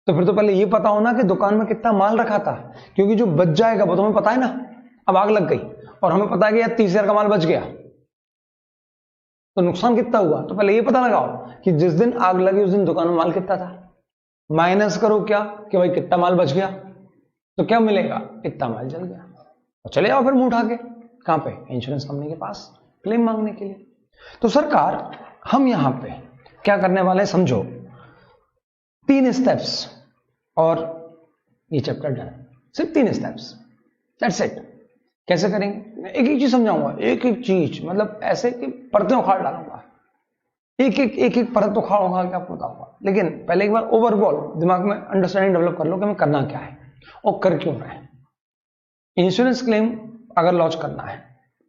फिर तो पहले ये पता होना कि दुकान में कितना माल रखा था, क्योंकि जो बच जाएगा वो तो हमें पता है ना। अब आग लग गई और हमें पता है कि यार 30,000 का माल बच गया, तो नुकसान कितना हुआ? तो पहले ये पता लगाओ कि जिस दिन आग लगी उस दिन दुकान में माल कितना था, माइनस करो क्या कि भाई कितना माल बच गया, तो क्या मिलेगा? कितना माल जल गया। और चले जाओ फिर मुंह उठा के कहां पे? इंश्योरेंस कंपनी के पास क्लेम मांगने के लिए। तो सरकार, हम यहां पे क्या करने वाले हैं समझो, 3 स्टेप्स और ये चैप्टर डन। सिर्फ 3 स्टेप्स, दैट्स इट। कैसे करेंगे? एक एक चीज समझाऊंगा, एक एक चीज, मतलब ऐसे कि परतें उखाड़ डालूंगा, एक एक परत उखाड़ूंगा कि आपको बताऊंगा। लेकिन पहले एक बार ओवरऑल दिमाग में अंडरस्टैंडिंग डेवलप कर लो कि हमें करना क्या है और कर क्यों रहे हैं। इंश्योरेंस क्लेम अगर लॉन्च करना है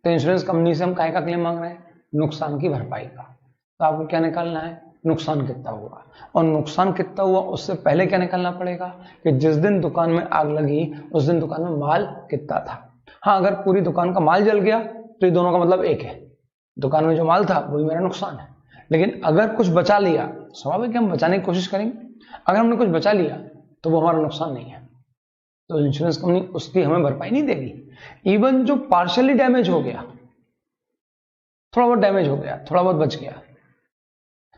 तो इंश्योरेंस कंपनी से हम काय का क्लेम मांग रहे हैं? नुकसान की भरपाई का। तो आपको क्या निकालना है? नुकसान कितना हुआ, और नुकसान कितना हुआ उससे पहले क्या निकालना पड़ेगा कि जिस दिन दुकान में आग लगी उस दिन दुकान में माल कितना था। हाँ, अगर पूरी दुकान का माल जल गया तो ये दोनों का मतलब एक है, दुकान में जो माल था वही मेरा नुकसान है। लेकिन अगर कुछ बचा लिया, स्वाभाविक हम बचाने की कोशिश करेंगे, अगर हमने कुछ बचा लिया तो वो हमारा नुकसान नहीं है, तो इंश्योरेंस कंपनी उसकी हमें भरपाई नहीं देगी। इवन जो पार्शियली डैमेज हो गया, थोड़ा बहुत डैमेज हो गया, थोड़ा बहुत बच गया,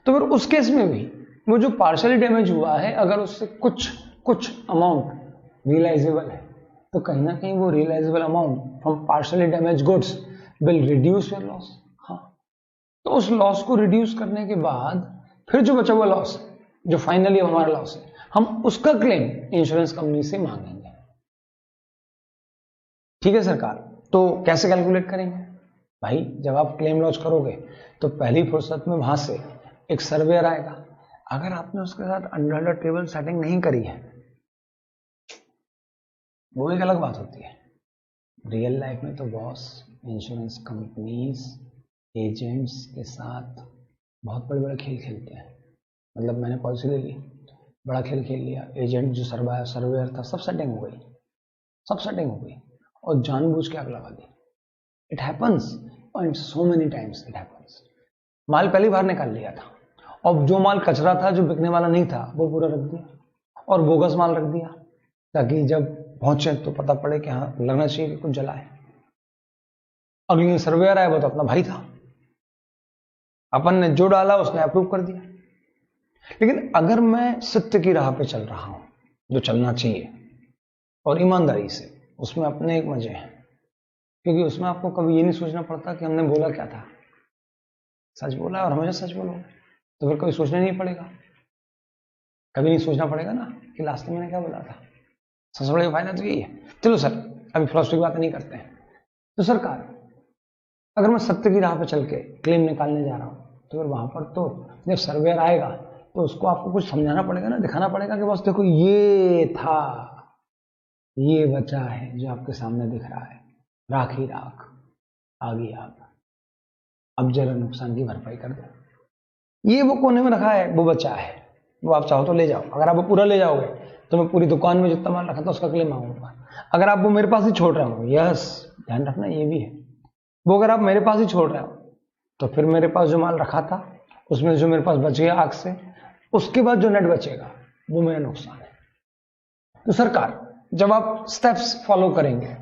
तो फिर उस केस में भी वो जो पार्शियली डैमेज हुआ है, अगर उससे कुछ अमाउंट रियलाइजेबल है तो कहीं ना कहीं वो realisable amount from partially damage goods will reduce your loss. हाँ, तो उस लॉस को रिड्यूस करने के बाद फिर जो बचा हुआ लॉस, जो फाइनली हमारा लॉस है, हम उसका क्लेम इंश्योरेंस कंपनी से मांगेंगे। ठीक है सरकार, तो कैसे कैलकुलेट करेंगे भाई? जब आप क्लेम लॉन्च करोगे तो पहली फुर्सत में वहां से एक सर्वेयर आएगा। अगर आपने उसके साथ अंडर टेबल सेटिंग नहीं करी है वो एक अलग बात होती है। रियल लाइफ में तो बॉस इंश्योरेंस कंपनीज एजेंट्स के साथ बहुत बड़े बड़े खेल खेलते हैं। मतलब मैंने पॉलिसी ले ली, बड़ा खेल खेल लिया, एजेंट जो सर्वेयर था सब सेटिंग हो गई और जानबूझ के आग लगा दी। It happens and so many times it happens. माल पहली बार निकाल लिया था और जो माल कचरा था, जो बिकने वाला नहीं था, वो पूरा रख दिया और बोगस माल रख दिया, ताकि जब पहुंचे तो पता पड़े कि हाँ लगना चाहिए कि कुछ जला है। अगले दिन सर्वेयर आया, वो तो अपना भाई था, अपन ने जो डाला उसने अप्रूव कर दिया। लेकिन अगर मैं सत्य की राह पे चल रहा हूं, जो चलना चाहिए, और ईमानदारी से, उसमें अपने एक मजे हैं, क्योंकि उसमें आपको कभी ये नहीं सोचना पड़ता कि हमने बोला क्या था। सच बोला और हमेशा सच बोलोगे तो फिर कभी सोचना नहीं पड़ेगा, कभी नहीं सोचना पड़ेगा ना कि लास्ट में मैंने क्या बोला था। सबसे बड़ा फायदा तो यही है। चलो सर, अभी फिलॉसफी की बात नहीं करते हैं। तो सरकार, अगर मैं सत्य की राह पे चल के क्लेम निकालने जा रहा हूं तो फिर वहां पर तो जब सर्वेयर आएगा तो उसको आपको कुछ समझाना पड़ेगा ना, दिखाना पड़ेगा कि बस देखो ये था, ये बचा है जो आपके सामने दिख रहा है, राख ही राख, आग ही आग, अब जरा नुकसान की भरपाई कर दो। ये वो कोने में रखा है, वो बचा है, वो आप चाहो तो ले जाओ। अगर आप वो पूरा ले जाओगे तो मैं पूरी दुकान में जितना माल रखा था उसका क्लेम मांगूंगा। अगर आप वो मेरे पास ही छोड़ रहे हो, यस ध्यान रखना ये भी है, वो अगर आप मेरे पास ही छोड़ रहे हो तो फिर मेरे पास जो माल रखा था उसमें जो मेरे पास बच गया आग से, उसके बाद जो नेट बचेगा वो मेरा नुकसान है। तो सरकार, जब आप स्टेप्स फॉलो करेंगे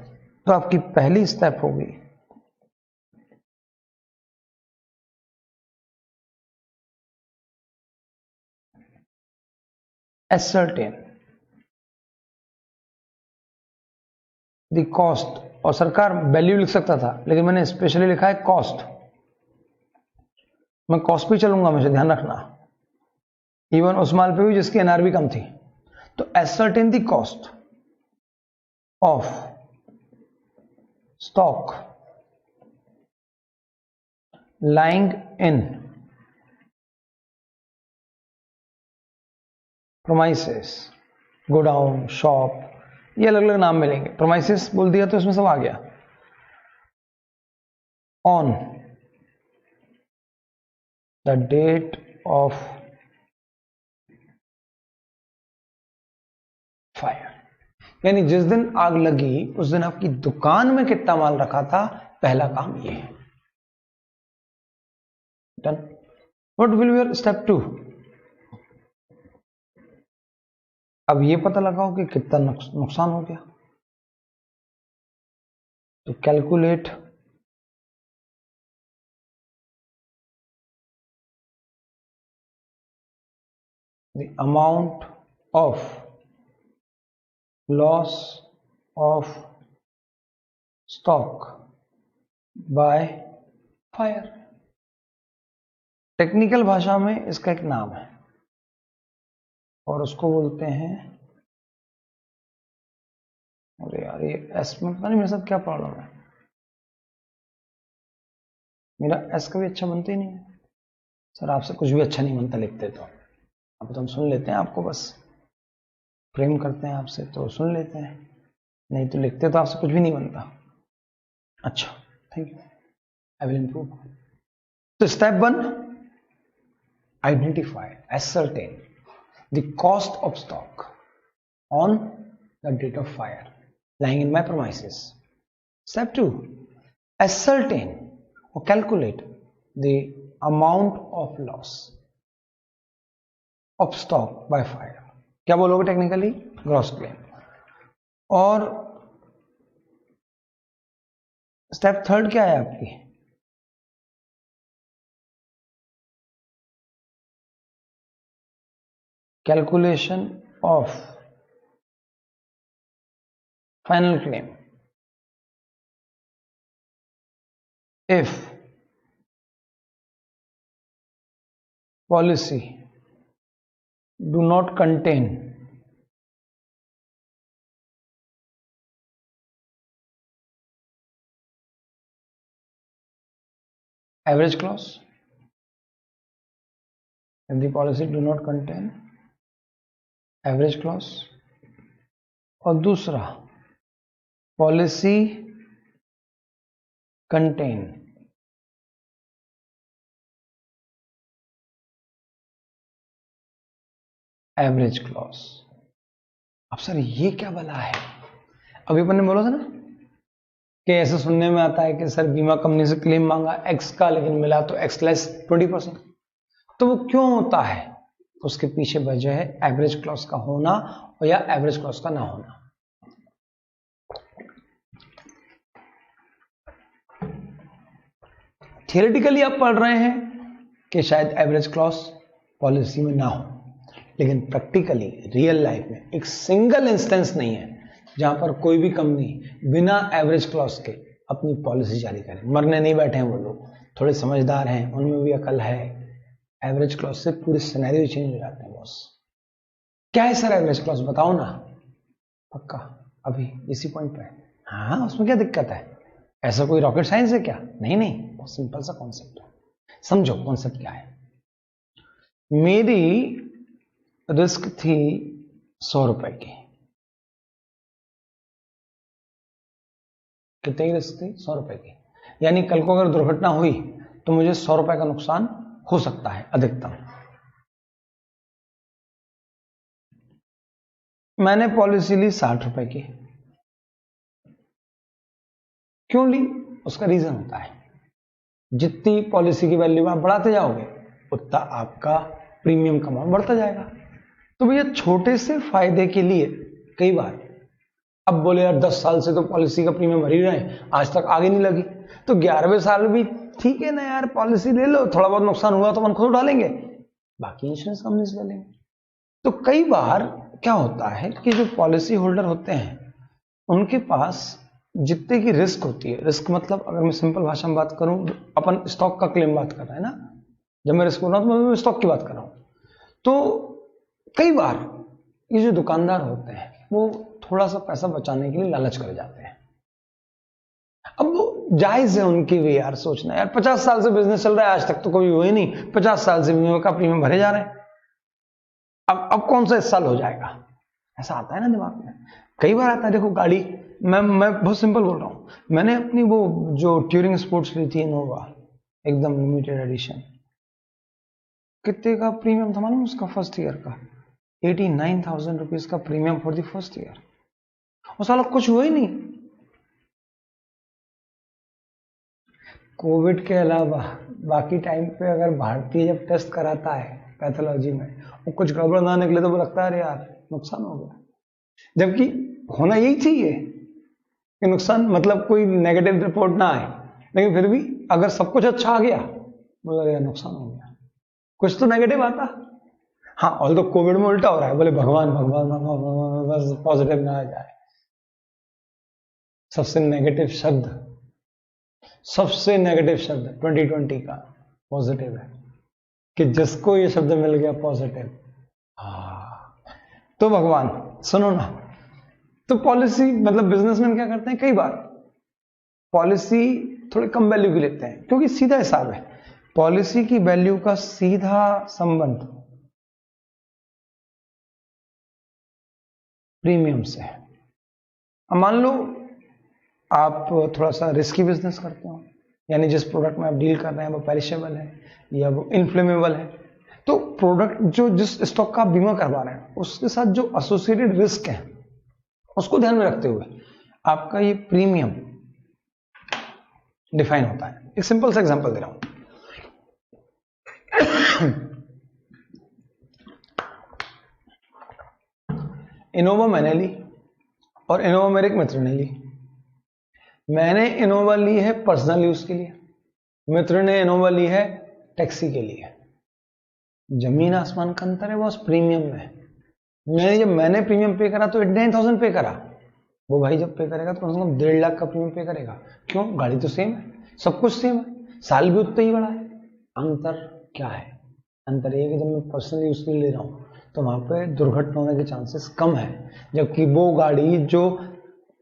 तो आपकी पहली स्टेप होगी ascertain द कॉस्ट। और सरकार वैल्यू लिख सकता था, लेकिन मैंने स्पेशली लिखा है कॉस्ट। मैं कॉस्ट पे चलूंगा, मुझे ध्यान रखना इवन उस माल पे भी जिसकी एनआरबी कम थी। तो ascertain the cost of stock lying in premises, godown, shop, ये अलग अलग नाम मिलेंगे। प्रोमाइसेस बोल दिया तो इसमें सब आ गया। On the date of fire, यानी जिस दिन आग लगी उस दिन आपकी दुकान में कितना माल रखा था, पहला काम ये है। Done. What will be step 2? अब ये पता लगाओ कि कितना नुकसान हो गया। तो calculate the amount of loss of stock by fire. Technical भाषा में इसका एक नाम है और उसको बोलते हैं, अरे यार ये एस में पता नहीं मेरे साथ क्या प्रॉब्लम है, मेरा एस कभी अच्छा बनता ही नहीं है। सर आपसे कुछ भी अच्छा नहीं बनता लिखते तो। अब तो हम सुन लेते हैं आपको, बस प्रेम करते हैं आपसे तो सुन लेते हैं, नहीं तो लिखते तो आपसे कुछ भी नहीं बनता। अच्छा thank you, I will improve. तो step 1, identify, ascertain the cost of stock on the date of fire lying in my premises. Step 2, ascertain or calculate the amount of loss of stock by fire. क्या बोलोगे technically? Gross claim. और step 3 क्या है आपकी? Calculation of final claim if policy do not contain average clause, if the policy do not contain average clause, और दूसरा policy contain average clause. अब sir ये क्या बला है? अभी अपन ने बोला था ना कि ऐसे सुनने में आता है कि सर बीमा कंपनी से क्लेम मांगा एक्स का, लेकिन मिला तो एक्स लेस 20%। तो वो क्यों होता है? उसके पीछे वजह है एवरेज क्लॉज का होना और या एवरेज क्लॉज का ना होना। थियोरेटिकली आप पढ़ रहे हैं कि शायद एवरेज क्लॉज पॉलिसी में ना हो, लेकिन प्रैक्टिकली रियल लाइफ में एक सिंगल इंस्टेंस नहीं है जहां पर कोई भी कंपनी बिना एवरेज क्लॉज के अपनी पॉलिसी जारी करे। मरने नहीं बैठे हैं वो लोग, थोड़े समझदार हैं, उनमें भी अकल है। एवरेज क्लॉज से पूरे सिनेरियो चेंज हो जाते हैं बॉस। क्या है सर एवरेज क्लॉज, बताओ ना। पक्का अभी इसी पॉइंट पे? हाँ, उसमें क्या दिक्कत है? ऐसा कोई रॉकेट साइंस है क्या? नहीं नहीं, बहुत सिंपल सा कॉन्सेप्ट है। समझो कॉन्सेप्ट क्या है। मेरी रिस्क थी 100 रुपए की। कितनी रिस्क थी? 100 रुपए की। यानी कल को अगर दुर्घटना हुई तो मुझे 100 रुपए का नुकसान हो सकता है अधिकतम। मैंने पॉलिसी ली 60 रुपए की। क्यों ली? उसका रीजन होता है, जितनी पॉलिसी की वैल्यू आप बढ़ाते जाओगे उतना आपका प्रीमियम का अमाउंट बढ़ता जाएगा। तो भैया छोटे से फायदे के लिए कई बार, अब बोले यार 10 साल से तो पॉलिसी का प्रीमियम भर ही रहे हैं, आज तक आगे नहीं लगी, तो 11वें साल भी ठीक है ना यार, पॉलिसी ले लो, थोड़ा बहुत नुकसान हुआ तो अपन खुद उठालेंगे, बाकी इंश्योरेंस कंपनी से ले लेंगे। तो कई बार क्या होता है कि जो पॉलिसी होल्डर होते हैं उनके पास जितने की रिस्क होती है, रिस्क मतलब अगर मैं सिंपल भाषा में बात करूं, अपन स्टॉक का क्लेम बात कर रहे हैं ना, जब मैं रिस्क बोल रहा हूं तो मैं स्टॉक की बात कर रहा हूं, तो कई बार ये जो दुकानदार होते हैं वो थोड़ा सा पैसा बचाने के लिए लालच कर जाते हैं। अब वो जायज है उनकी भी यार सोचना, यार 50 साल से बिजनेस चल रहा है, आज तक तो कभी हुआ ही नहीं, 50 साल से बीमा का प्रीमियम भरे जा रहे हैं, अब कौन सा इस साल हो जाएगा, ऐसा आता है ना दिमाग में। कई बार आता है। देखो गाड़ी, मैं बहुत सिंपल बोल रहा हूं, मैंने अपनी वो जो ट्यूरिंग स्पोर्ट्स ली थी इनोवा एकदम लिमिटेड एडिशन, कितने का प्रीमियम था मालूम उसका फर्स्ट ईयर का? 89,000 रुपीज का premium for the first year. और साला कुछ हुआ ही नहीं। कोविड के अलावा बाकी टाइम पे अगर भारतीय जब टेस्ट कराता है पैथोलॉजी में, वो कुछ गड़बड़ ना निकले तो वो लगता है यार नुकसान हो गया, जबकि होना यही चाहिए कि नुकसान मतलब कोई नेगेटिव रिपोर्ट ना आए, लेकिन फिर भी अगर सब कुछ अच्छा आ गया बोला यार नुकसान हो गया, कुछ तो नेगेटिव आता। हाँ, ऑल तो कोविड में उल्टा हो रहा है, बोले भगवान भगवान भगवान बस पॉजिटिव ना आ जाए। सबसे नेगेटिव शब्द 2020 का पॉजिटिव है कि जिसको ये शब्द मिल गया पॉजिटिव, तो भगवान सुनो ना। तो पॉलिसी मतलब बिजनेसमैन क्या करते हैं, कई बार पॉलिसी थोड़े कम वैल्यू की लेते हैं, क्योंकि सीधा हिसाब है, पॉलिसी की वैल्यू का सीधा संबंध प्रीमियम से है। अब मान लो आप थोड़ा सा रिस्की बिजनेस करते हो, यानी जिस प्रोडक्ट में आप डील कर रहे हैं वो पेरिशेबल है या वो इनफ्लेमेबल है, तो प्रोडक्ट जो जिस स्टॉक का आप बीमा करवा रहे हैं उसके साथ जो एसोसिएटेड रिस्क है उसको ध्यान में रखते हुए आपका ये प्रीमियम डिफाइन होता है। एक सिंपल सा एग्जांपल दे रहा हूं। इनोवा मैंने ली और इनोवा मेरे एक मित्र ने ली। मैंने इनोवा ली है पर्सनल यूज के लिए, मित्र ने इनोवा ली है टैक्सी के लिए। जमीन आसमान का अंतर है बॉस प्रीमियम में। मैंने प्रीमियम पे करा तो 89,000 पे करा, वो भाई जब पे करेगा तो कम से कम 1.5 लाख का प्रीमियम पे करेगा। क्यों? गाड़ी तो सेम है, सब कुछ सेम है, साल भी उतना ही बड़ा है। अंतर क्या है? अंतर ये कि जब मैं पर्सनल यूज के लिए ले रहा हूं तो वहां पे दुर्घटना होने के चांसेस कम है, जबकि वो गाड़ी जो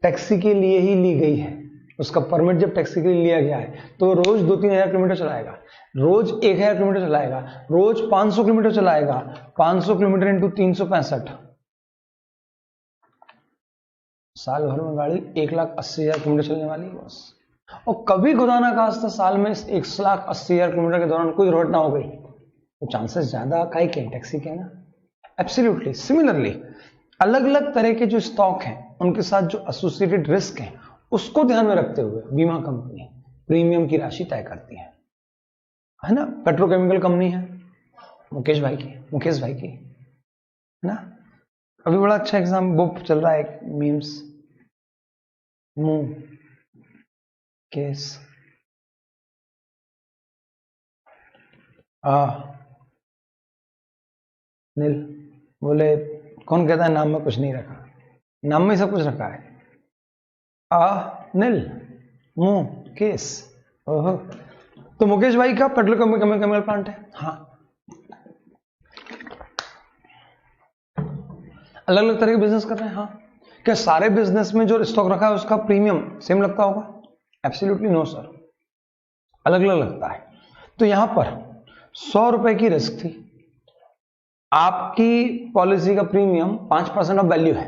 टैक्सी के लिए ही ली गई है, उसका परमिट जब टैक्सी के लिए लिया गया है तो रोज 2-3 हजार किलोमीटर चलाएगा, रोज 1,000 किलोमीटर चलाएगा, रोज 500 किलोमीटर चलाएगा। 500 किलोमीटर इंटू 365, साल भर में गाड़ी 1,80,000 किलोमीटर चलने वाली है बस। और कभी खुदा ना खास्ता साल में 1,80,000 किलोमीटर के दौरान कोई दुर्घटना हो गई तो चांसेस ज्यादा काहे के टैक्सी के ना। एब्सोल्युटली सिमिलरली अलग अलग तरह के जो स्टॉक हैं उनके साथ जो एसोसिएटेड रिस्क हैं उसको ध्यान में रखते हुए बीमा कंपनी प्रीमियम की राशि तय करती है ना। पेट्रोकेमिकल कंपनी है मुकेश भाई की है ना। अभी बड़ा अच्छा एग्जाम वो चल रहा है, मीम्स, मुंह केस नील, बोले कौन कहता है नाम में कुछ नहीं रखा, नाम में सब कुछ रखा है। नील मुंह केस। ओहो, तो मुकेश भाई का पेट्रोकेमिकल प्लांट है। हाँ, अलग अलग तरह के बिजनेस कर रहे हैं। हाँ, क्या सारे बिजनेस में जो स्टॉक रखा है उसका प्रीमियम सेम लगता होगा? एब्सोल्युटली नो सर, अलग अलग लगता है। तो यहां पर 100 रुपए की रिस्क थी, आपकी पॉलिसी का प्रीमियम 5% ऑफ वैल्यू है,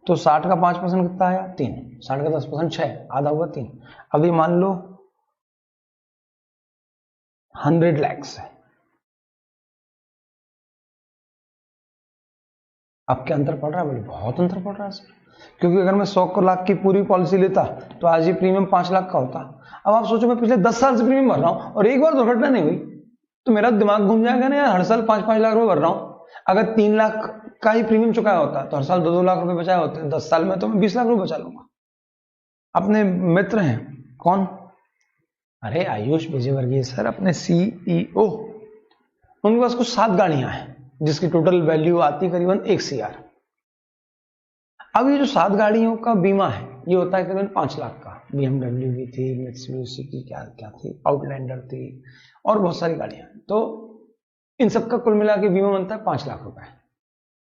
तो 60 का 5% कितना आया? 3। 60 का 10% 6, आधा हुआ 3। अभी मान लो 100 लाख है, अब क्या अंतर पड़ रहा है? बोले बहुत अंतर पड़ रहा है सर, क्योंकि अगर मैं 100 लाख की पूरी पॉलिसी लेता तो आज ये प्रीमियम 5 लाख का होता। अब आप सोचो मैं पिछले 10 साल से प्रीमियम भर रहा हूं और एक बार दुर्घटना नहीं हुई तो मेरा दिमाग घूम जाएगा ना यार, हर साल 5-5 लाख रुपए भर रहा हूं। अगर 3 लाख का ही प्रीमियम चुकाया होता तो हर साल 2-2 लाख रुपए बचाए होते, 10 साल में तो मैं 20 लाख रुपए बचा लूंगा। अपने मित्र हैं कौन? अरे आयुष विजयवर्गीय सर, अपने CEO, उनके पास कुछ 7 गाड़ियां हैं जिसकी टोटल वैल्यू आती करीबन 1 CR। अब ये जो 7 गाड़ियों का बीमा है ये होता है करीबन 5 लाख का। BMW भी थी, मित्सुबिशी की क्या थी, आउटलैंडर थी और बहुत सारी गाड़ियां। तो इन सबका कुल मिला के बीमा बनता है 5 लाख रुपए।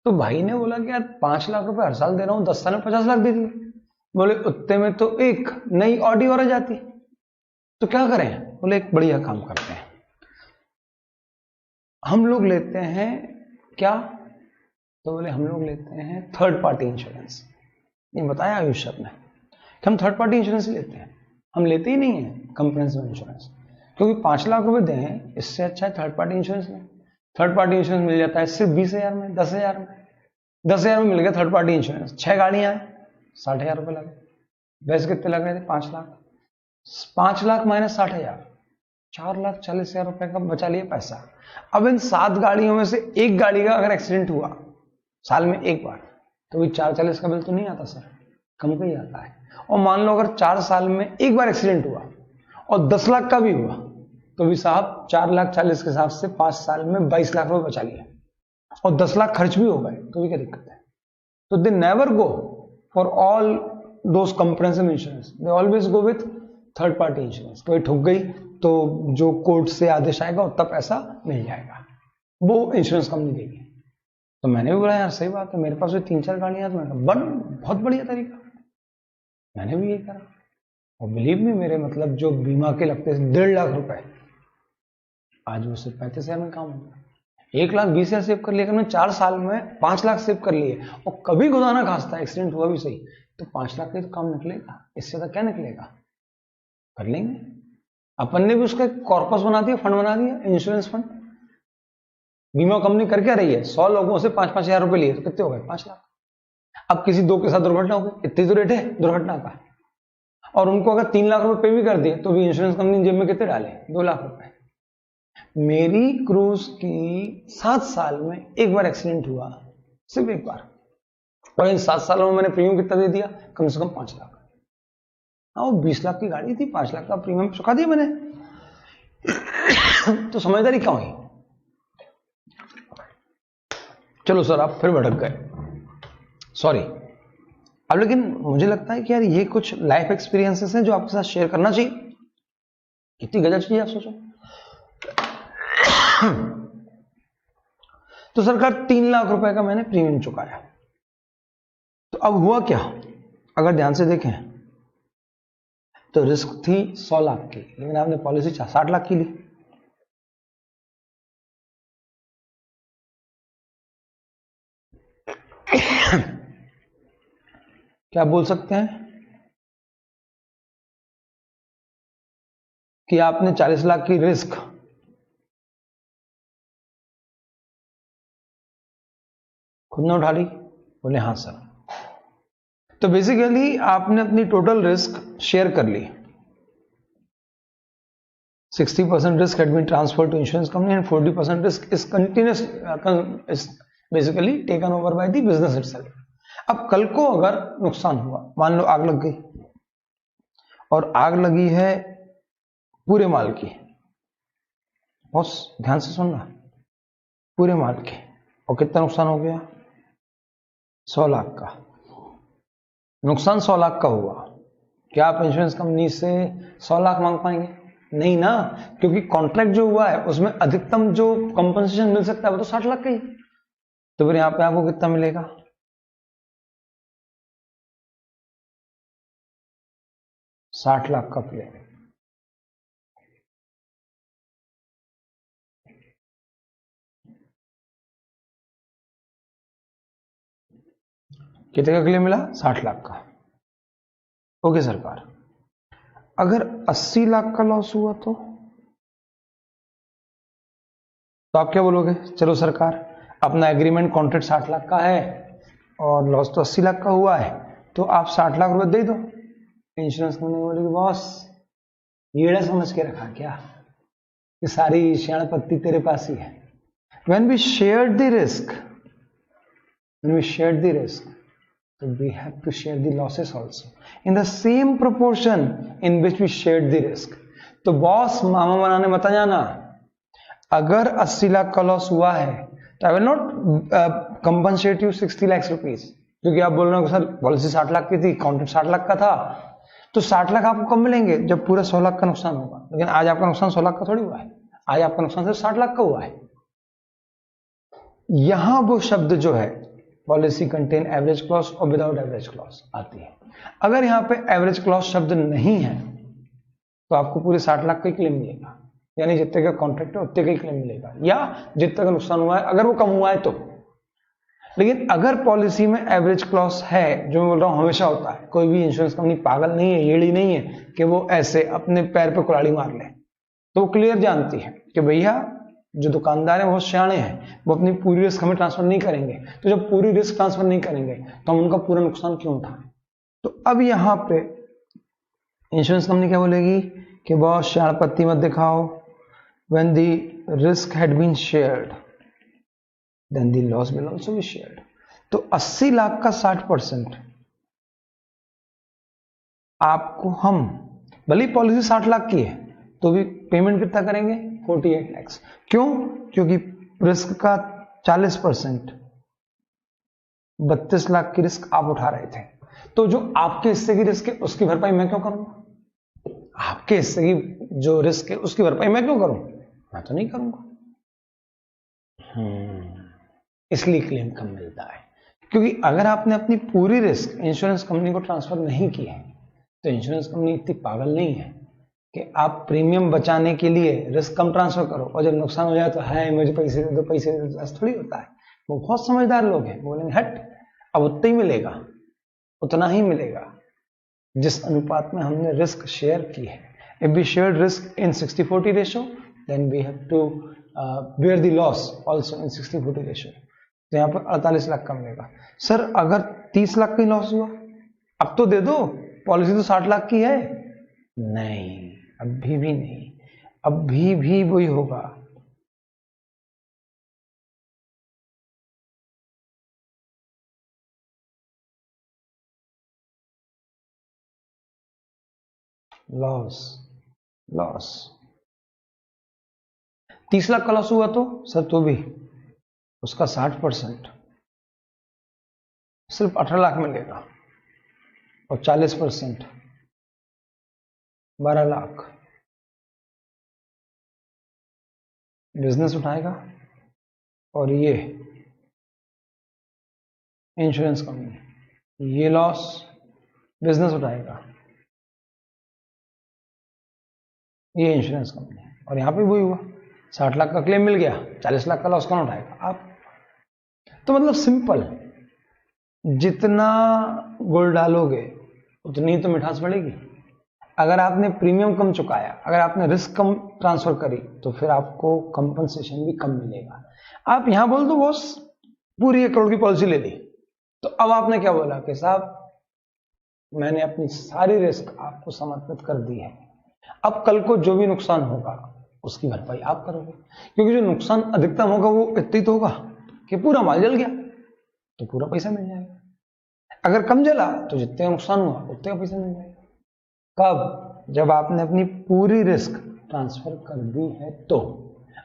तो भाई ने बोला कि यार 5 लाख रुपए हर साल दे रहा हूं, 10 साल में 50 लाख दे दिए। बोले उतने में तो एक नई ऑडी और आ जाती, तो क्या करें? बोले एक बढ़िया काम करते हैं, हम लोग लेते हैं क्या? तो बोले हम लोग लेते हैं थर्ड पार्टी इंश्योरेंस। ये बताया आयुष सर ने कि हम थर्ड पार्टी इंश्योरेंस लेते हैं, हम लेते ही नहीं है कंप्रेहेंसिव इंश्योरेंस, क्योंकि 5 लाख रुपए दें इससे अच्छा है थर्ड पार्टी इंश्योरेंस लें। थर्ड पार्टी इंश्योरेंस मिल जाता है सिर्फ 20,000 में, 10,000 में। 10,000 में मिल गया थर्ड पार्टी इंश्योरेंस, 6 गाड़ियां हैं, 60,000 रुपए लगे। वैसे कितने लग रहे थे? 5 लाख। 5 लाख माइनस 60,000, 4,40,000 रुपए का बचा लिया पैसा। अब इन 7 गाड़ियों में से एक गाड़ी का अगर एक्सीडेंट हुआ साल में एक बार, तो भी 440 का बिल तो नहीं आता सर, कम का ही आता है। और मान लो अगर 4 साल में एक बार एक्सीडेंट हुआ और 10 लाख का भी हुआ, तो भी साहब 4,40,000 के हिसाब से 5 साल में 22 लाख रुपए बचा लिया, और 10 लाख खर्च भी हो गए, तो भी क्या दिक्कत है? तो they never go for all those comprehensive insurance, they always go with third party insurance. कोई ठुक गई तो जो कोर्ट से आदेश आएगा उतना पैसा मिल जाएगा, वो इंश्योरेंस कंपनी देगी। तो मैंने भी बोला यार सही बात है, मेरे पास भी 3-4 गाड़ियां, तो मैंने बहुत बढ़िया तरीका, मैंने भी ये करा। और बिलीव में मेरे मतलब जो बीमा के लगते थे 1.5 लाख रुपए, आज वो सिर्फ 35,000 में काम होगा। 1,20,000 सेव कर लिया, मैंने 4 साल में 5 लाख सेव कर लिए, और कभी खुदा ना खास्ता एक्सीडेंट हुआ भी सही तो 5 लाख का तो काम निकलेगा, इससे तो क्या निकलेगा? कर लेंगे। अपन ने भी उसका कॉर्पस बना दिया, फंड बना दिया, इंश्योरेंस फंड। बीमा कंपनी कर क्या रही है? 100 लोगों से 5-5 हजार रुपए लिए, तो कितने हो गए? 5 लाख। अब किसी 2 के साथ दुर्घटना हो गई, इतनी तो रेट है दुर्घटना का, और उनको अगर 3 लाख रुपए पे भी कर दिए, तो भी इंश्योरेंस कंपनी जेब में कितने डाले? 2 लाख रुपए। मेरी क्रूज की 7 साल में एक बार एक्सीडेंट हुआ, सिर्फ एक बार, और इन 7 सालों में मैंने प्रीमियम कितना दे दिया? कम से कम 5 लाख। हाँ, वो 20 लाख की गाड़ी थी, 5 लाख का प्रीमियम चुका दिया मैंने। तो समझदारी क्या हुई? चलो सर आप फिर भटक गए, सॉरी। अब लेकिन मुझे लगता है कि यार ये कुछ लाइफ एक्सपीरियंसेस हैं जो आपके साथ शेयर करना चाहिए। कितनी गजब चीज आप सोचो। तो सरकार 3 लाख रुपए का मैंने प्रीमियम चुकाया। तो अब हुआ क्या? अगर ध्यान से देखें तो रिस्क थी 100 लाख की, लेकिन आपने पॉलिसी 60 लाख की ली। क्या बोल सकते हैं कि आपने 40 लाख की रिस्क खुद ने उठा ली? बोले हाँ सर। तो बेसिकली आपने अपनी टोटल रिस्क शेयर कर ली। 60% risk had been transferred to insurance company and 40% risk is continuous is basically taken over by the business itself. अब कल को अगर नुकसान हुआ, मान लो आग लग गई, और आग लगी है पूरे माल की, बहुत ध्यान से सुनना, पूरे माल की, और कितना नुकसान हो गया? 100 लाख का नुकसान। 100 लाख का हुआ, क्या आप इंश्योरेंस कंपनी से 100 लाख मांग पाएंगे? नहीं ना, क्योंकि कॉन्ट्रैक्ट जो हुआ है उसमें अधिकतम जो कंपनसेशन मिल सकता है वो तो 60 लाख का ही। तो फिर यहां पे आपको कितना मिलेगा? 60 लाख का प्लेन। कितने का क्लेम मिला? 60 लाख का। ओके सरकार, अगर 80 लाख का लॉस हुआ तो आप क्या बोलोगे? चलो सरकार, अपना एग्रीमेंट कॉन्ट्रैक्ट 60 लाख का है और लॉस तो 80 लाख का हुआ है, तो आप 60 लाख रुपए दे दो। इंश्योरेंस कंपनी बोलेगी बॉस येड़ा समझ के रखा क्या कि सारी श्याण पत्ती तेरे पास ही है। When we shared the risk, so we have to share the losses also in the same proportion in which we shared the risk. तो बॉस मामा बनाने मत जाना। अगर 80 लाख का लॉस हुआ है तो I will not compensate you 60 lakh rupees, क्योंकि आप बोल रहे हो सर पॉलिसी 60 लाख की थी, कॉन्ट्रैक्ट 60 लाख का था, तो 60 लाख आपको कब मिलेंगे? जब पूरा 100 लाख का नुकसान होगा। लेकिन आज आपका नुकसान 100 लाख का थोड़ी हुआ है, आज आपका नुकसान सिर्फ 60 लाख का हुआ है। यहां वो शब्द जो है पॉलिसी कंटेन एवरेज क्लॉज और विदाउट एवरेज क्लॉज आती है। अगर यहां पे एवरेज क्लॉज शब्द नहीं है तो आपको पूरे 60 लाख का ही क्लेम मिलेगा, यानी जितने का कॉन्ट्रैक्ट है उतने का ही क्लेम मिलेगा, या जितने का नुकसान हुआ है अगर वो कम हुआ है तो। लेकिन अगर पॉलिसी में एवरेज क्लॉज है, जो मैं बोल रहा हूं हमेशा होता है, कोई भी इंश्योरेंस कंपनी पागल नहीं है, येड़ी नहीं है कि वो ऐसे अपने पैर पे कुल्हाड़ी मार ले, तो वो क्लियर जानती है कि भैया जो दुकानदार है बहुत सियाणे हैं, वो अपनी पूरी रिस्क हमें ट्रांसफर नहीं करेंगे, तो जब पूरी रिस्क ट्रांसफर नहीं करेंगे तो हम उनका पूरा नुकसान क्यों उठाएं। तो अब यहां पे इंश्योरेंस कंपनी क्या बोलेगी कि बहुत सियाणपत्ती मत दिखाओ, when the risk had been shared then the loss will also be shared. तो 80 लाख का 60% आपको हम, भले पॉलिसी 60 लाख की है तो भी पेमेंट कितना करेंगे, 48 लाख। क्यों? क्योंकि रिस्क का 40%, 32 लाख की रिस्क आप उठा रहे थे, तो जो आपके हिस्से की रिस्क है उसकी भरपाई मैं क्यों करूंगा? आपके हिस्से की जो रिस्क है उसकी भरपाई मैं क्यों करूं? मैं तो नहीं करूंगा। इसलिए क्लेम कम मिलता है, क्योंकि अगर आपने अपनी पूरी रिस्क इंश्योरेंस कंपनी को ट्रांसफर नहीं की है तो इंश्योरेंस कंपनी इतनी पागल नहीं है कि आप प्रीमियम बचाने के लिए रिस्क कम ट्रांसफर करो और जब नुकसान हो जाए तो है मुझे पैसे दे दो, पैसे दे दो। ऐसा थोड़ी होता है। वो बहुत समझदार लोग हैं, बोलेंगे हट अब उतना ही मिलेगा, उतना ही मिलेगा जिस अनुपात में हमने रिस्क शेयर की है। If we share risk in 60-40 ratio then we have to bear the loss also in 60-40 ratio. तो यहाँ पर 48 लाख का मिलेगा। सर अगर 30 लाख का लॉस हुआ अब तो दे दो, पॉलिसी तो 60 लाख की है। नहीं, अभी भी नहीं, अभी भी वही होगा। लॉस 30 लाख का लॉस हुआ तो सर तो भी उसका 60% सिर्फ 18 लाख मिलेगा और 40% 12 लाख बिजनेस उठाएगा और ये इंश्योरेंस कंपनी, ये लॉस बिजनेस उठाएगा, ये इंश्योरेंस कंपनी। और यहां पे वही हुआ, 60 लाख का क्लेम मिल गया, 40 लाख का लॉस कौन उठाएगा? आप। तो मतलब सिंपल, जितना गुड़ डालोगे उतनी ही तो मिठास बढ़ेगी। अगर आपने प्रीमियम कम चुकाया, अगर आपने रिस्क कम ट्रांसफर करी तो फिर आपको कंपनसेशन भी कम मिलेगा। आप यहां बोल दो बॉस पूरी 1 करोड़ की पॉलिसी ले ली, तो अब आपने क्या बोला कि साहब मैंने अपनी सारी रिस्क आपको समर्पित कर दी है, अब कल को जो भी नुकसान होगा उसकी भरपाई आप करोगे, क्योंकि जो नुकसान अधिकतम होगा वो इतना ही तो होगा कि पूरा माल जल गया तो पूरा पैसा मिल जाएगा, अगर कम जला तो जितने का नुकसान हुआ उतने का पैसा मिल जाएगा। कब? जब आपने अपनी पूरी रिस्क ट्रांसफर कर दी है तो।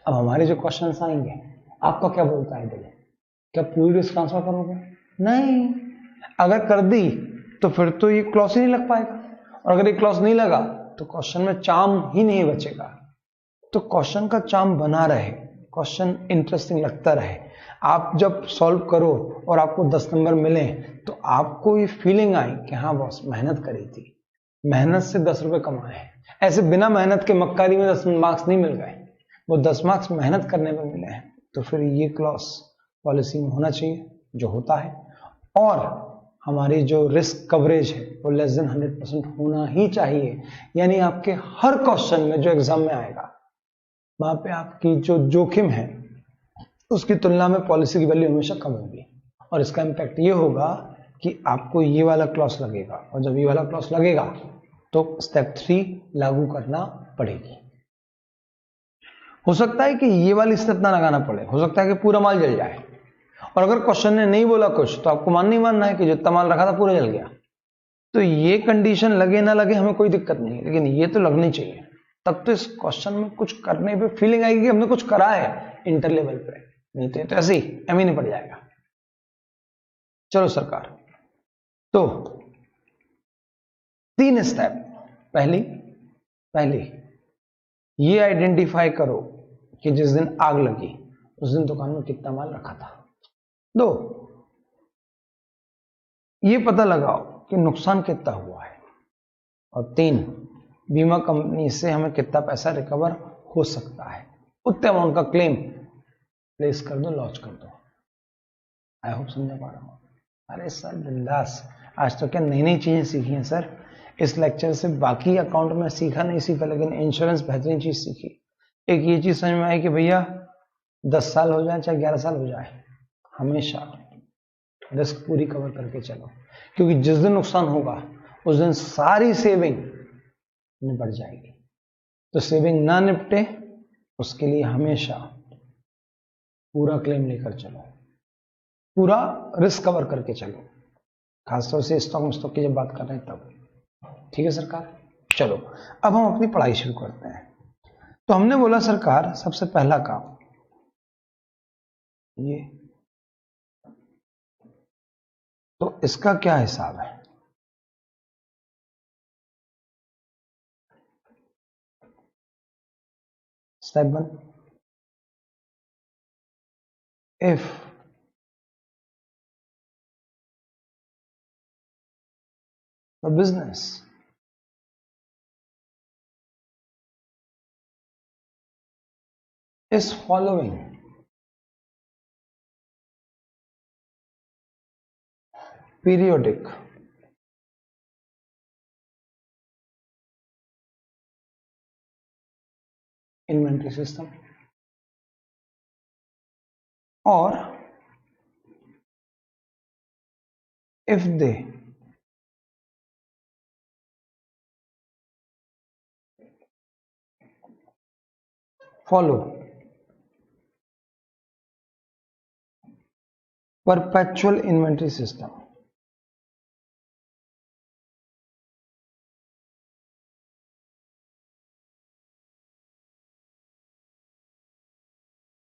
अब हमारे जो क्वेश्चंस आएंगे, आपका क्या बोलता है दिल, क्या पूरी रिस्क ट्रांसफर करोगे? नहीं। अगर कर दी तो फिर तो ये क्लॉज ही नहीं लग पाएगा, और अगर ये क्लॉज नहीं लगा तो क्वेश्चन में चार्म ही नहीं बचेगा। तो क्वेश्चन का चार्म बना रहे, क्वेश्चन इंटरेस्टिंग लगता रहे, आप जब सॉल्व करो और आपको 10 नंबर मिले तो आपको ये फीलिंग आई कि हाँ बॉस मेहनत करी थी, मेहनत से 10 रुपए कमाए हैं। ऐसे बिना मेहनत के मक्कारी में 10 मार्क्स नहीं मिल गए, वो 10 मार्क्स मेहनत करने में मिले हैं। तो फिर ये क्लॉज पॉलिसी में होना चाहिए, जो होता है, और हमारी जो रिस्क कवरेज है वो लेस देन 100% होना ही चाहिए। यानी आपके हर क्वेश्चन में जो एग्जाम में आएगा वहां पे आपकी जो जोखिम है उसकी तुलना में पॉलिसी की वैल्यू हमेशा कम होगी, और इसका इंपैक्ट ये होगा कि आपको ये वाला क्लॉज लगेगा, और जब ये वाला क्लॉज लगेगा तो स्टेप 3 लागू करना पड़ेगी। हो सकता है कि ये वाली स्टेप ना लगाना पड़े, हो सकता है कि पूरा माल जल जाए, और अगर क्वेश्चन ने नहीं बोला कुछ तो आपको मानना है कि जितना माल रखा था पूरा जल गया। तो ये कंडीशन लगे ना लगे हमें कोई दिक्कत नहीं, लेकिन ये तो लगनी चाहिए, तब तो इस क्वेश्चन में कुछ करने पे फीलिंग आएगी कि हमने कुछ करा है इंटर लेवल पे, नहीं तो ऐसे ही एम ही नहीं पड़ जाएगा। चलो सरकार, तो 3 स्टेप। पहली ये आइडेंटिफाई करो कि जिस दिन आग लगी उस दिन दुकान में कितना माल रखा था। 2, ये पता लगाओ कि नुकसान कितना हुआ है। और 3, बीमा कंपनी से हमें कितना पैसा रिकवर हो सकता है। उतने अमाउंट का क्लेम प्लेस कर दो, लॉन्च कर दो। आई होप समझ पा रहा हूँ। अरे सर बिंदास, आज तो क्या नई नई चीजें सीखी हैं सर। इस लेक्चर से बाकी अकाउंट में सीखा नहीं सीखा, लेकिन इंश्योरेंस बेहतरीन चीज सीखी। एक ये चीज समझ में आई कि भैया 10 साल हो जाए चाहे 11 साल हो जाए, हमेशा रिस्क पूरी कवर करके चलो, क्योंकि जिस दिन नुकसान होगा उस दिन सारी सेविंग निपट जाएगी। तो सेविंग ना निपटे उसके लिए हमेशा पूरा क्लेम लेकर चलो, पूरा रिस्क कवर करके चलो, खासतौर से स्टॉक की जब बात कर रहे हैं तब। ठीक है सरकार, चलो अब हम अपनी पढ़ाई शुरू करते हैं। तो हमने बोला सरकार सबसे पहला काम ये, तो इसका क्या हिसाब है। Step 1, if the business is following periodic inventory system, or if they follow perpetual inventory system,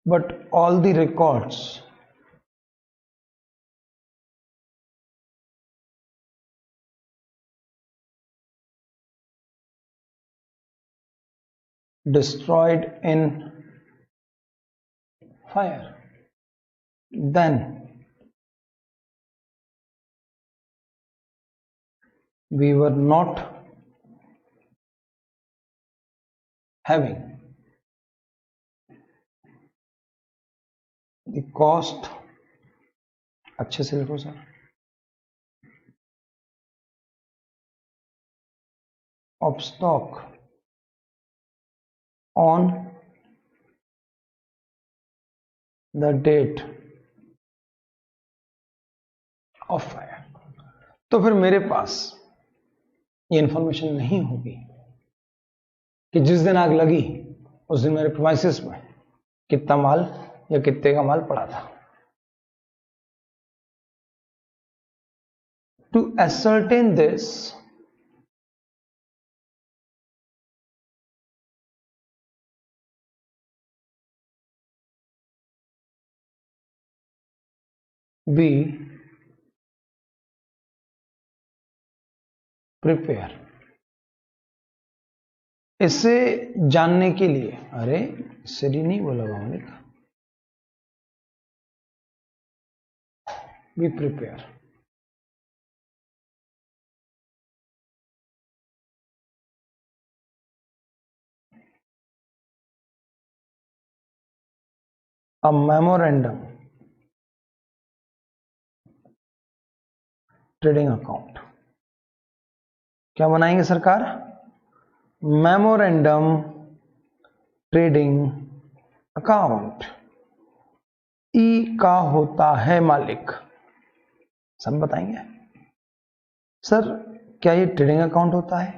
but all the records destroyed in fire, then we were not having the cost, अच्छे से लिखो sir, of stock on the date of fire। तो फिर मेरे पास ये information नहीं होगी कि जिस दिन आग लगी उस दिन मेरे प्रीमाइसेस में कितना माल या कितने का माल पड़ा था। To ascertain this, we prepare, इसे जानने के लिए, अरे सिरी नहीं बोला भावनिक, we prepare a memorandum trading account. क्या बनाएंगे सरकार, मेमोरेंडम ट्रेडिंग अकाउंट। ई का होता है मालिक, सब बताएंगे। सर क्या ये ट्रेडिंग अकाउंट होता है,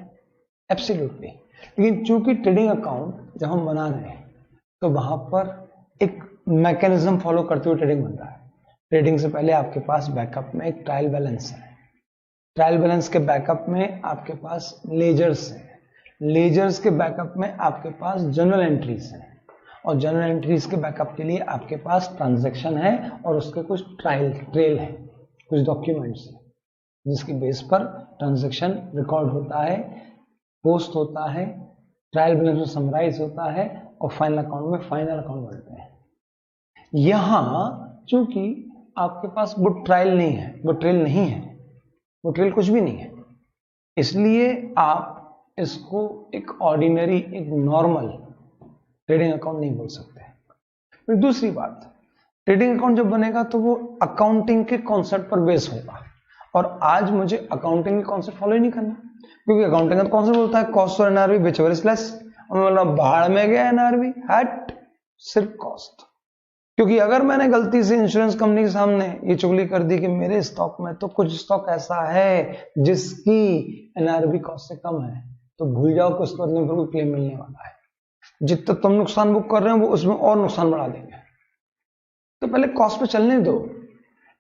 एब्सोल्युटली। लेकिन चूंकि ट्रेडिंग अकाउंट जब हम बना रहे हैं तो वहां पर एक मैकेनिज्म फॉलो करते हुए ट्रेडिंग बन रहा है। ट्रेडिंग से पहले आपके पास बैकअप में एक ट्रायल बैलेंस है, ट्रायल बैलेंस के बैकअप में आपके पास लेजर्स हैं, लेजर्स के बैकअप में आपके पास जर्नल एंट्रीज हैं, और जर्नल एंट्रीज के बैकअप के लिए आपके पास ट्रांजैक्शन है और उसके कुछ ट्रेल है, कुछ डॉक्यूमेंट्स हैं जिसकी बेस पर ट्रांजैक्शन रिकॉर्ड होता है, पोस्ट होता है, ट्रायल बैलेंस में समराइज होता है और फाइनल अकाउंट में फाइनल अकाउंट बनते हैं। यहां चूंकि आपके पास गुड ट्रायल नहीं है, गुड ट्रेल नहीं है, गुड ट्रेल कुछ भी नहीं है, इसलिए आप इसको एक ऑर्डिनरी, एक नॉर्मल ट्रेडिंग अकाउंट नहीं बोल सकते। फिर दूसरी बात, ट्रेडिंग अकाउंट जब बनेगा तो वो अकाउंटिंग के कॉन्सेप्ट पर बेस होगा, और आज मुझे अकाउंटिंग के कॉन्सेप्ट फॉलो ही नहीं करना, क्योंकि अकाउंटिंग का कॉन्सेप्ट बोलता है कॉस्ट और NRV which ever is less. भाड़ में गया एनआरवी, हट, सिर्फ कॉस्ट। क्योंकि अगर मैंने गलती से इंश्योरेंस कंपनी के सामने ये चुगली कर दी कि मेरे स्टॉक में तो कुछ स्टॉक ऐसा है जिसकी एनआरवी कॉस्ट से कम है, तो भूल जाओ कि उसके बदले में कोई क्लेम मिलने वाला है। जितना तुम नुकसान बुक कर रहे हो वो उसमें और नुकसान बढ़ा देंगे। तो पहले कॉस्ट पे चलने दो,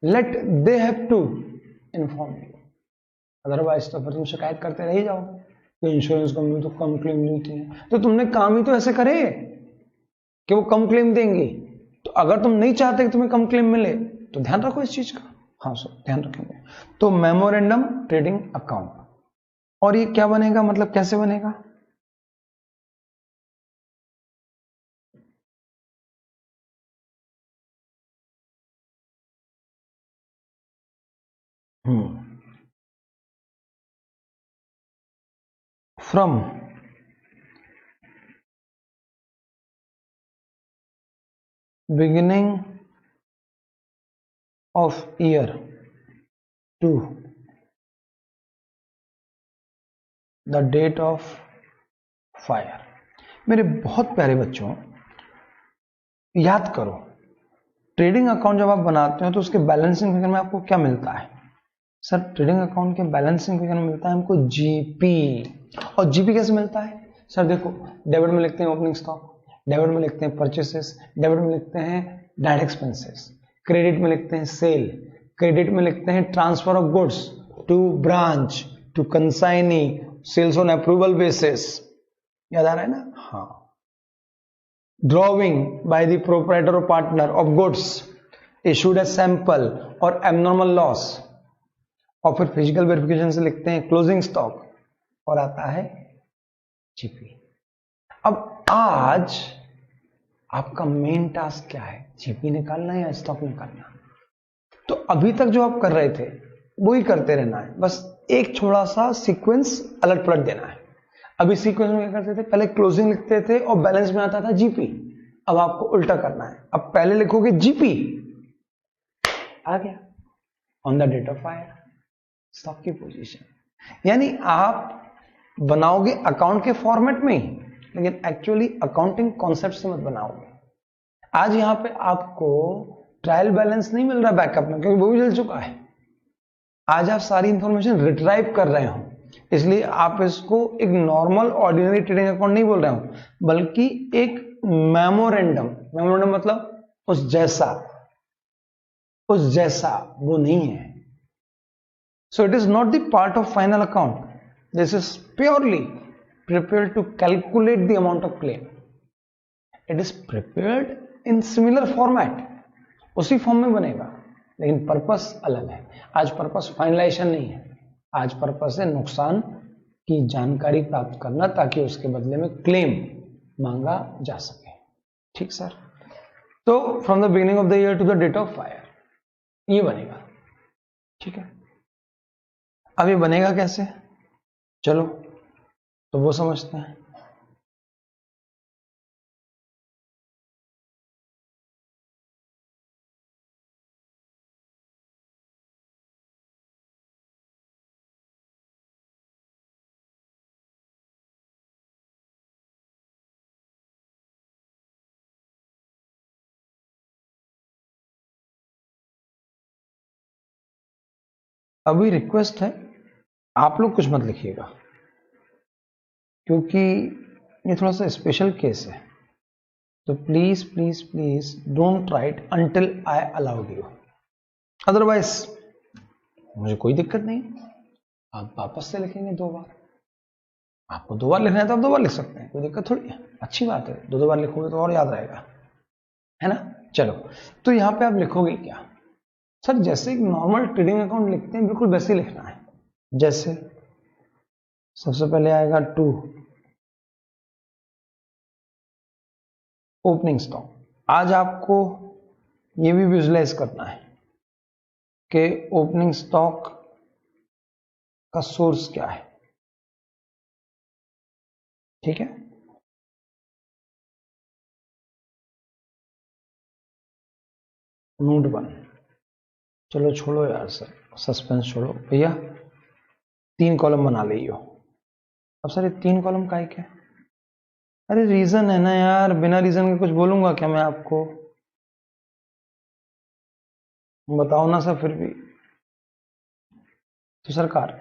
let they have to inform you, otherwise तो फिर तुम शिकायत करते रह जाओगे कि इंश्योरेंस कंपनी तो कम क्लेम देती है। तो तुमने काम ही तो ऐसे करे कि वो कम क्लेम देंगी, तो अगर तुम नहीं चाहते कि तुम्हें कम क्लेम मिले तो ध्यान रखो इस चीज का। हाँ सर, ध्यान रखेंगे। तो मेमोरेंडम ट्रेडिंग अकाउंट, और ये क्या बनेगा, मतलब कैसे बनेगा? From beginning of year to the date of fire. मेरे बहुत प्यारे बच्चों, याद करो, ट्रेडिंग अकाउंट जब आप बनाते हो तो उसके बैलेंसिंग फिगर में आपको क्या मिलता है? सर, ट्रेडिंग अकाउंट के बैलेंसिंग फिगर में मिलता है हमको जीपी। और जीपी कैसे मिलता है? सर देखो, डेबिट में लिखते हैं ओपनिंग स्टॉक, डेबिट में लिखते हैं परचेसेस, डेबिट में लिखते हैं डायरेक्ट एक्सपेंसेस, क्रेडिट में लिखते हैं सेल, क्रेडिट में लिखते हैं transfer of goods to branch to consignee, sales on approval basis. याद आ रहा है ना? हाँ। ड्रॉविंग बाय द प्रोप्राइटर और partner of goods issued as sample और एबनॉर्मल लॉस, और फिर फिजिकल वेरिफिकेशन से लिखते हैं क्लोजिंग स्टॉक, और आता है जीपी। अब आज आपका मेन टास्क क्या है? जीपी निकालना या स्टॉक निकालना? तो अभी तक जो आप कर रहे थे वो ही करते रहना है, बस एक थोड़ा सा सीक्वेंस अलट पलट देना है। अभी सीक्वेंस में क्या करते थे? पहले क्लोजिंग लिखते थे और बैलेंस में आता था जीपी। अब आपको उल्टा करना है, अब पहले लिखोगे जीपी, आ गया on the date of fire stock की पोजीशन। यानी आप बनाओगे अकाउंट के फॉर्मेट में ही, लेकिन एक्चुअली अकाउंटिंग कॉन्सेप्ट से मत बनाओगे। आज यहां पे आपको ट्रायल बैलेंस नहीं मिल रहा बैकअप में, क्योंकि वो भी चल चुका है। आज आप सारी इंफॉर्मेशन रिट्राइव कर रहे हो, इसलिए आप इसको एक नॉर्मल ऑर्डिनरी ट्रेडिंग अकाउंट नहीं बोल रहे हो, बल्कि एक मेमोरेंडम। मेमोरेंडम मतलब उस जैसा वो नहीं है। So it is not the part of final account. This is purely prepared to calculate the amount of claim. It is prepared in similar format. उसी फॉर्म में बनेगा, लेकिन पर्पस अलग है। आज पर्पस फाइनलाइजेशन नहीं है, आज पर्पस है नुकसान की जानकारी प्राप्त करना, ताकि उसके बदले में क्लेम मांगा जा सके। ठीक सर? तो from the beginning of the year to the date of fire, ये बनेगा। ठीक है, अब ये बनेगा कैसे? चलो तो वो समझते हैं। अभी रिक्वेस्ट है, आप लोग कुछ मत लिखिएगा, क्योंकि ये थोड़ा सा स्पेशल केस है। तो please please please don't write until I allowed you. Otherwise मुझे कोई दिक्कत नहीं, आप वापस से लिखेंगे 2 बार। आपको 2 बार लिखना है तो आप 2 बार लिख सकते हैं, कोई दिक्कत थोड़ी है, अच्छी बात है। 2 बार लिखोगे तो और याद रहेगा, है ना? चलो, तो यहां पे आप लिखोगे क्या? सर, जैसे एक नॉर्मल ट्रेडिंग अकाउंट लिखते हैं बिल्कुल वैसे ही लिखना है। जैसे सबसे पहले आएगा टू ओपनिंग स्टॉक। आज आपको ये भी विजुलाइज करना है कि ओपनिंग स्टॉक का सोर्स क्या है। ठीक है, नोट 1। चलो छोड़ो यार सर, सस्पेंस छोड़ो भैया, 3 कॉलम बना लियो। अब सर ये 3 कॉलम का है क्या? अरे रीजन है ना यार, बिना रीजन के कुछ बोलूंगा क्या मैं आपको? बताओ ना सर फिर भी। तो सरकार,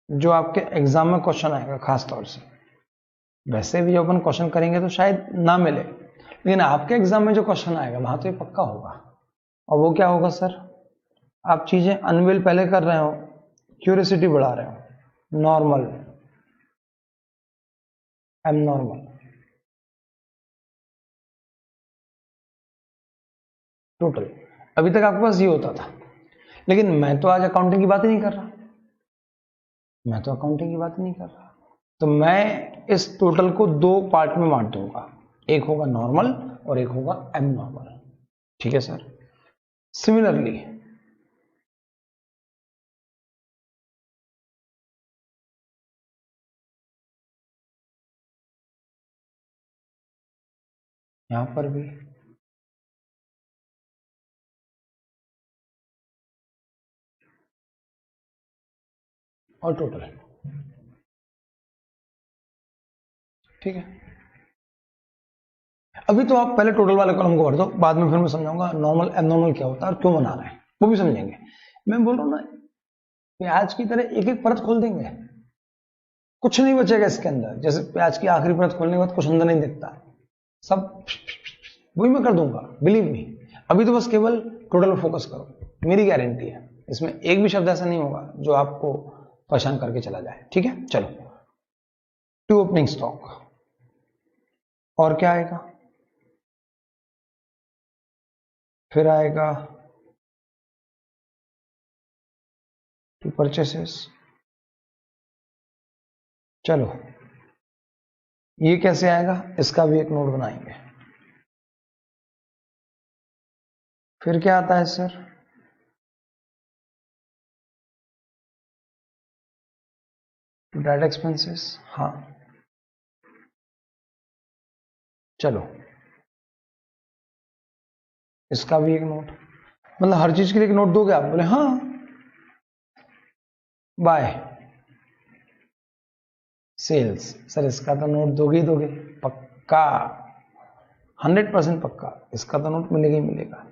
जो आपके एग्जाम में क्वेश्चन आएगा खास तौर से, वैसे भी अपन क्वेश्चन करेंगे तो शायद ना मिले, लेकिन आपके एग्जाम में जो क्वेश्चन आएगा वहां तो ये पक्का होगा। और वो क्या होगा सर? आप चीजें अनविल पहले कर रहे हो, क्यूरियोसिटी बढ़ा रहे हो। Normal, abnormal, total. अभी तक आपके पास ये होता था, लेकिन मैं तो आज अकाउंटिंग की बात ही नहीं कर रहा। मैं तो अकाउंटिंग की बात ही नहीं कर रहा। तो मैं इस टोटल को 2 पार्ट में बांट दूंगा, एक होगा नॉर्मल और एक होगा एबनॉर्मल। ठीक है सर। सिमिलरली यहां पर भी और टोटल। ठीक है, अभी तो आप पहले टोटल वाले कॉलम को भर दो, बाद में फिर मैं समझाऊंगा नॉर्मल एबनॉर्मल क्या होता है और क्यों बना रहे हैं, वो भी समझेंगे। मैं बोल रहा हूं ना, प्याज की तरह एक एक परत खोल देंगे, कुछ नहीं बचेगा इसके अंदर। जैसे प्याज की आखिरी परत खोलने के बाद कुछ अंदर नहीं दिखता, सब वही मैं कर दूंगा, बिलीव मी। अभी तो बस केवल टोटल फोकस करो, मेरी गारंटी है इसमें एक भी शब्द ऐसा नहीं होगा जो आपको परेशान करके चला जाए। ठीक है, चलो। टू ओपनिंग स्टॉक, और क्या आएगा? फिर आएगा टू परचेसेस। चलो, ये कैसे आएगा इसका भी एक नोट बनाएंगे। फिर क्या आता है सर? To direct expenses. हाँ, चलो इसका भी एक नोट। मतलब हर चीज के लिए एक नोट दोगे आप? बोले हाँ। बाय सेल्स, सर इसका तो नोट दोगे ही दोगे, पक्का, 100% पक्का, इसका तो नोट मिलेगा ही मिलेगा।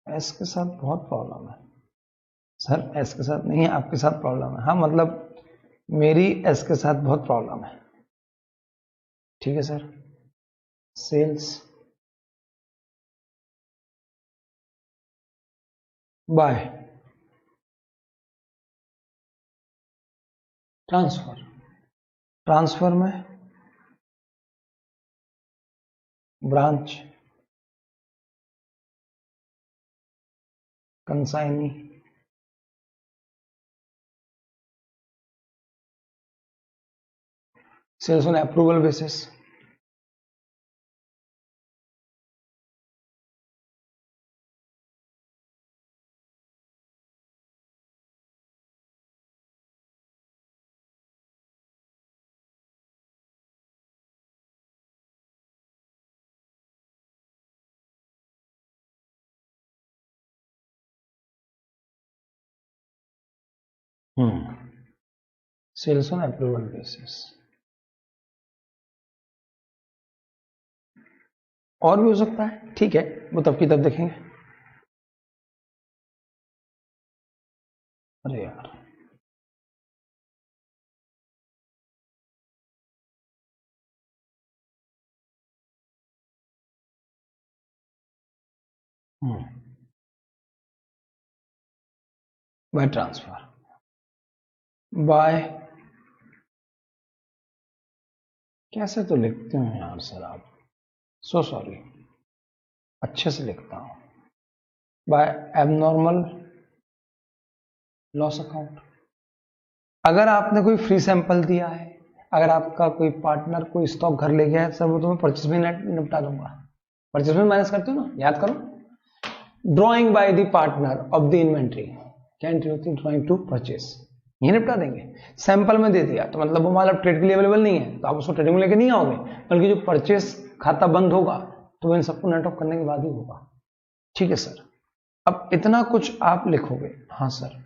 एस के साथ बहुत प्रॉब्लम है सर, एस के साथ नहीं है, आपके साथ प्रॉब्लम है। हाँ मतलब मेरी एस के साथ बहुत प्रॉब्लम है। ठीक है sir. Sales by transfer, transfer में branch, consignee, sales on approval basis. Sales on approval basis. और भी हो सकता है, ठीक है, वो तब की तब देखेंगे। अरे यार, बाय ट्रांसफर, बाय, कैसे तो लिखते हैं यार सर आप, सो सॉरी, अच्छे से लिखता हूं। By abnormal loss account. अगर आपने कोई फ्री सैंपल दिया है अगर आपका कोई पार्टनर कोई स्टॉक घर ले गया है, सर वो तो मैं परचेस में निपटा दूंगा। परचेस में माइनस करते हो ना, याद करो, drawing by the partner of the inventory, क्या एंट्री होती है, ड्रॉइंग टू परचेस, ये निपटा देंगे। सैंपल में दे दिया तो मतलब वो माल अब ट्रेड के लिए अवेलेबल नहीं है, तो आप उसको ट्रेडिंग में लेके नहीं आओगे, बल्कि जो परचेस खाता बंद होगा तो वो इन सबको नेट ऑफ करने के बाद ही होगा। ठीक है सर, अब इतना कुछ आप लिखोगे। हाँ सर,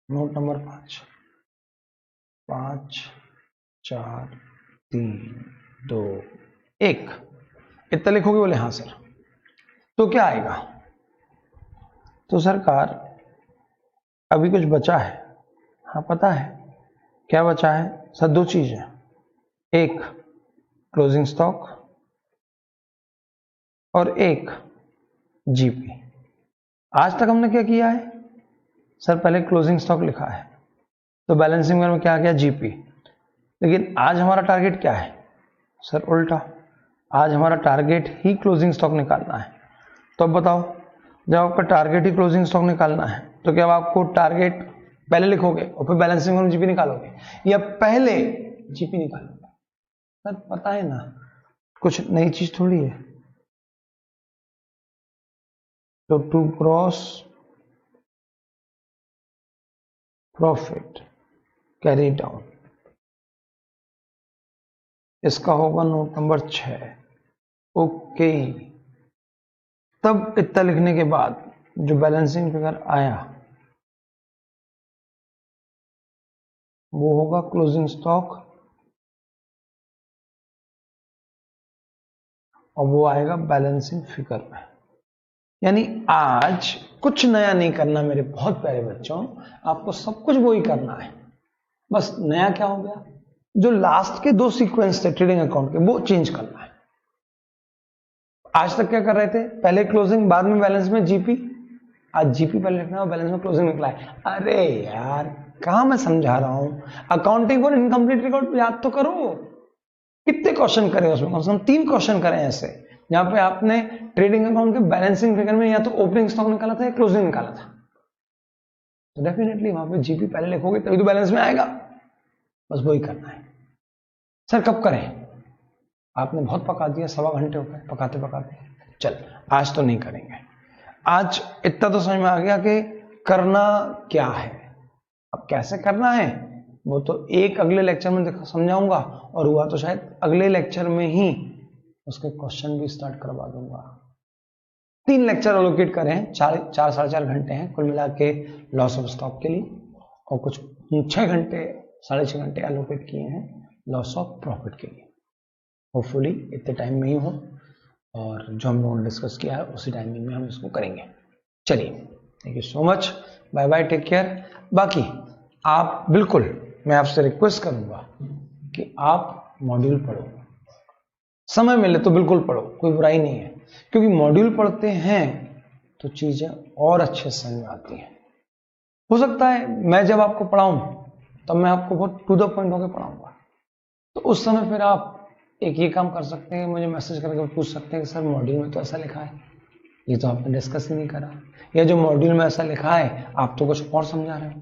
नोट नंबर 5, 5 4 3 2 1, इतना लिखोगे? बोले हाँ सर। तो क्या आएगा? तो सरकार अभी कुछ बचा है, हाँ पता है क्या बचा है सर? दो चीज है, एक क्लोजिंग स्टॉक और एक जीपी। आज तक हमने क्या किया है सर? पहले क्लोजिंग स्टॉक लिखा है, तो बैलेंसिंग में क्या आ गया? जीपी। लेकिन आज हमारा टारगेट क्या है सर? उल्टा, आज हमारा टारगेट ही क्लोजिंग स्टॉक निकालना है। तो अब बताओ, जब आपका टारगेट ही क्लोजिंग स्टॉक निकालना है तो क्या आपको टारगेट पहले लिखोगे और फिर बैलेंसिंग में जीपी निकालोगे, या पहले जीपी निकालोगे? सर पता है ना, कुछ नई चीज थोड़ी है। तो to cross profit carry down, इसका होगा नोट नंबर 6। ओके, तब इतना लिखने के बाद जो बैलेंसिंग फिगर आया वो होगा क्लोजिंग स्टॉक, और वो आएगा बैलेंसिंग फिगर में। यानी आज कुछ नया नहीं करना मेरे बहुत प्यारे बच्चों, आपको सब कुछ वो ही करना है। बस नया क्या हो गया, जो लास्ट के दो सीक्वेंस थे ट्रेडिंग अकाउंट के वो चेंज करना है। आज तक क्या कर रहे थे? पहले क्लोजिंग बाद में बैलेंस में जीपी। आज जीपी पहले लिखना है, बैलेंस में क्लोजिंग निकला है। अरे यार कहां मैं समझा रहा हूं, अकाउंटिंग फॉर इनकम्प्लीट रिकॉर्ड याद तो करो। कितने क्वेश्चन करे उसमें? कम से कम 3 क्वेश्चन करें ऐसे, जहां पे आपने ट्रेडिंग अकाउंट के बैलेंसिंग फिगर में या तो ओपनिंग स्टॉक निकाला था या क्लोजिंग निकाला था। तो डेफिनेटली वहां पे जीपी पहले लिखोगे तभी तो बैलेंस में आएगा। बस वही करना है। सर कब करें? आपने बहुत पका दिया, 1.25 घंटे हो गए पकाते पकाते। चल आज तो नहीं करेंगे। आज इतना तो समझ में आ गया कि करना क्या है। अब कैसे करना है वो तो एक अगले लेक्चर में समझाऊंगा, और हुआ तो शायद अगले लेक्चर में ही उसके क्वेश्चन भी स्टार्ट करवा दूंगा। 3 लेक्चर एलोकेट करें, 4 साढ़े 4 घंटे हैं कुल मिला के लॉस ऑफ स्टॉक के लिए, और कुछ 6 घंटे 6.5 घंटे एलोकेट किए हैं लॉस ऑफ प्रॉफिट के लिए। होपफुली इतने टाइम में ही हो, और जो हम लोगों ने डिस्कस किया है उसी टाइमिंग में हम इसको करेंगे। चलिए, thank you so much, bye bye, take care. बाकी आप बिल्कुल, मैं आपसे रिक्वेस्ट करूंगा कि आप मॉड्यूल पढ़ो, समय मिले तो बिल्कुल पढ़ो, कोई बुराई नहीं है, क्योंकि मॉड्यूल पढ़ते हैं तो चीजें और अच्छे से समझ में आती हैं। हो सकता है मैं जब आपको पढ़ाऊं तब मैं आपको बहुत टू द पॉइंट होकर पढ़ाऊंगा, तो उस समय फिर आप एक ये काम कर सकते हैं, मुझे मैसेज करके पूछ सकते हैं कि सर मॉड्यूल में तो ऐसा लिखा है, ये तो आपने डिस्कस ही नहीं करा, या जो मॉड्यूल में ऐसा लिखा है आप तो कुछ और समझा रहे हो।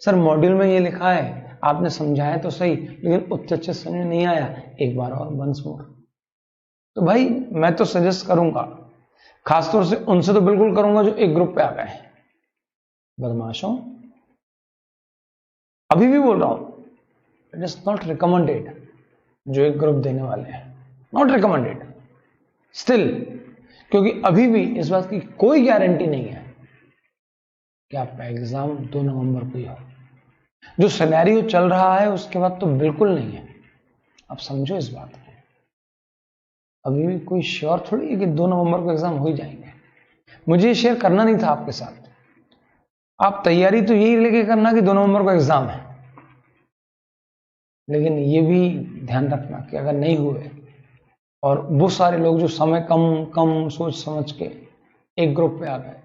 सर मॉड्यूल में ये लिखा है, आपने समझाया तो सही, लेकिन उतने अच्छे समझ में नहीं आया, एक बार और वंस मोर। तो भाई मैं तो सजेस्ट करूंगा, खासतौर से उनसे तो बिल्कुल करूंगा जो एक ग्रुप पे आ गए बदमाशों। अभी भी बोल रहा हूं, इट इज नॉट रिकमेंडेड जो एक ग्रुप देने वाले हैं, नॉट रिकमेंडेड स्टिल, क्योंकि अभी भी इस बात की कोई गारंटी नहीं है कि आपका एग्जाम 2 नवंबर को ही हो। जो सिनेरियो चल रहा है उसके बाद तो बिल्कुल नहीं है, आप समझो इस बात को। अभी भी कोई श्योर थोड़ी है कि 2 नवंबर को एग्जाम हो ही जाएंगे। मुझे शेयर करना नहीं था आपके साथ, आप तैयारी तो यही लेके करना कि 2 नवंबर को एग्जाम है, लेकिन ये भी ध्यान रखना कि अगर नहीं हुए और वो सारे लोग जो समय कम कम सोच समझ के एक ग्रुप पे आ गए,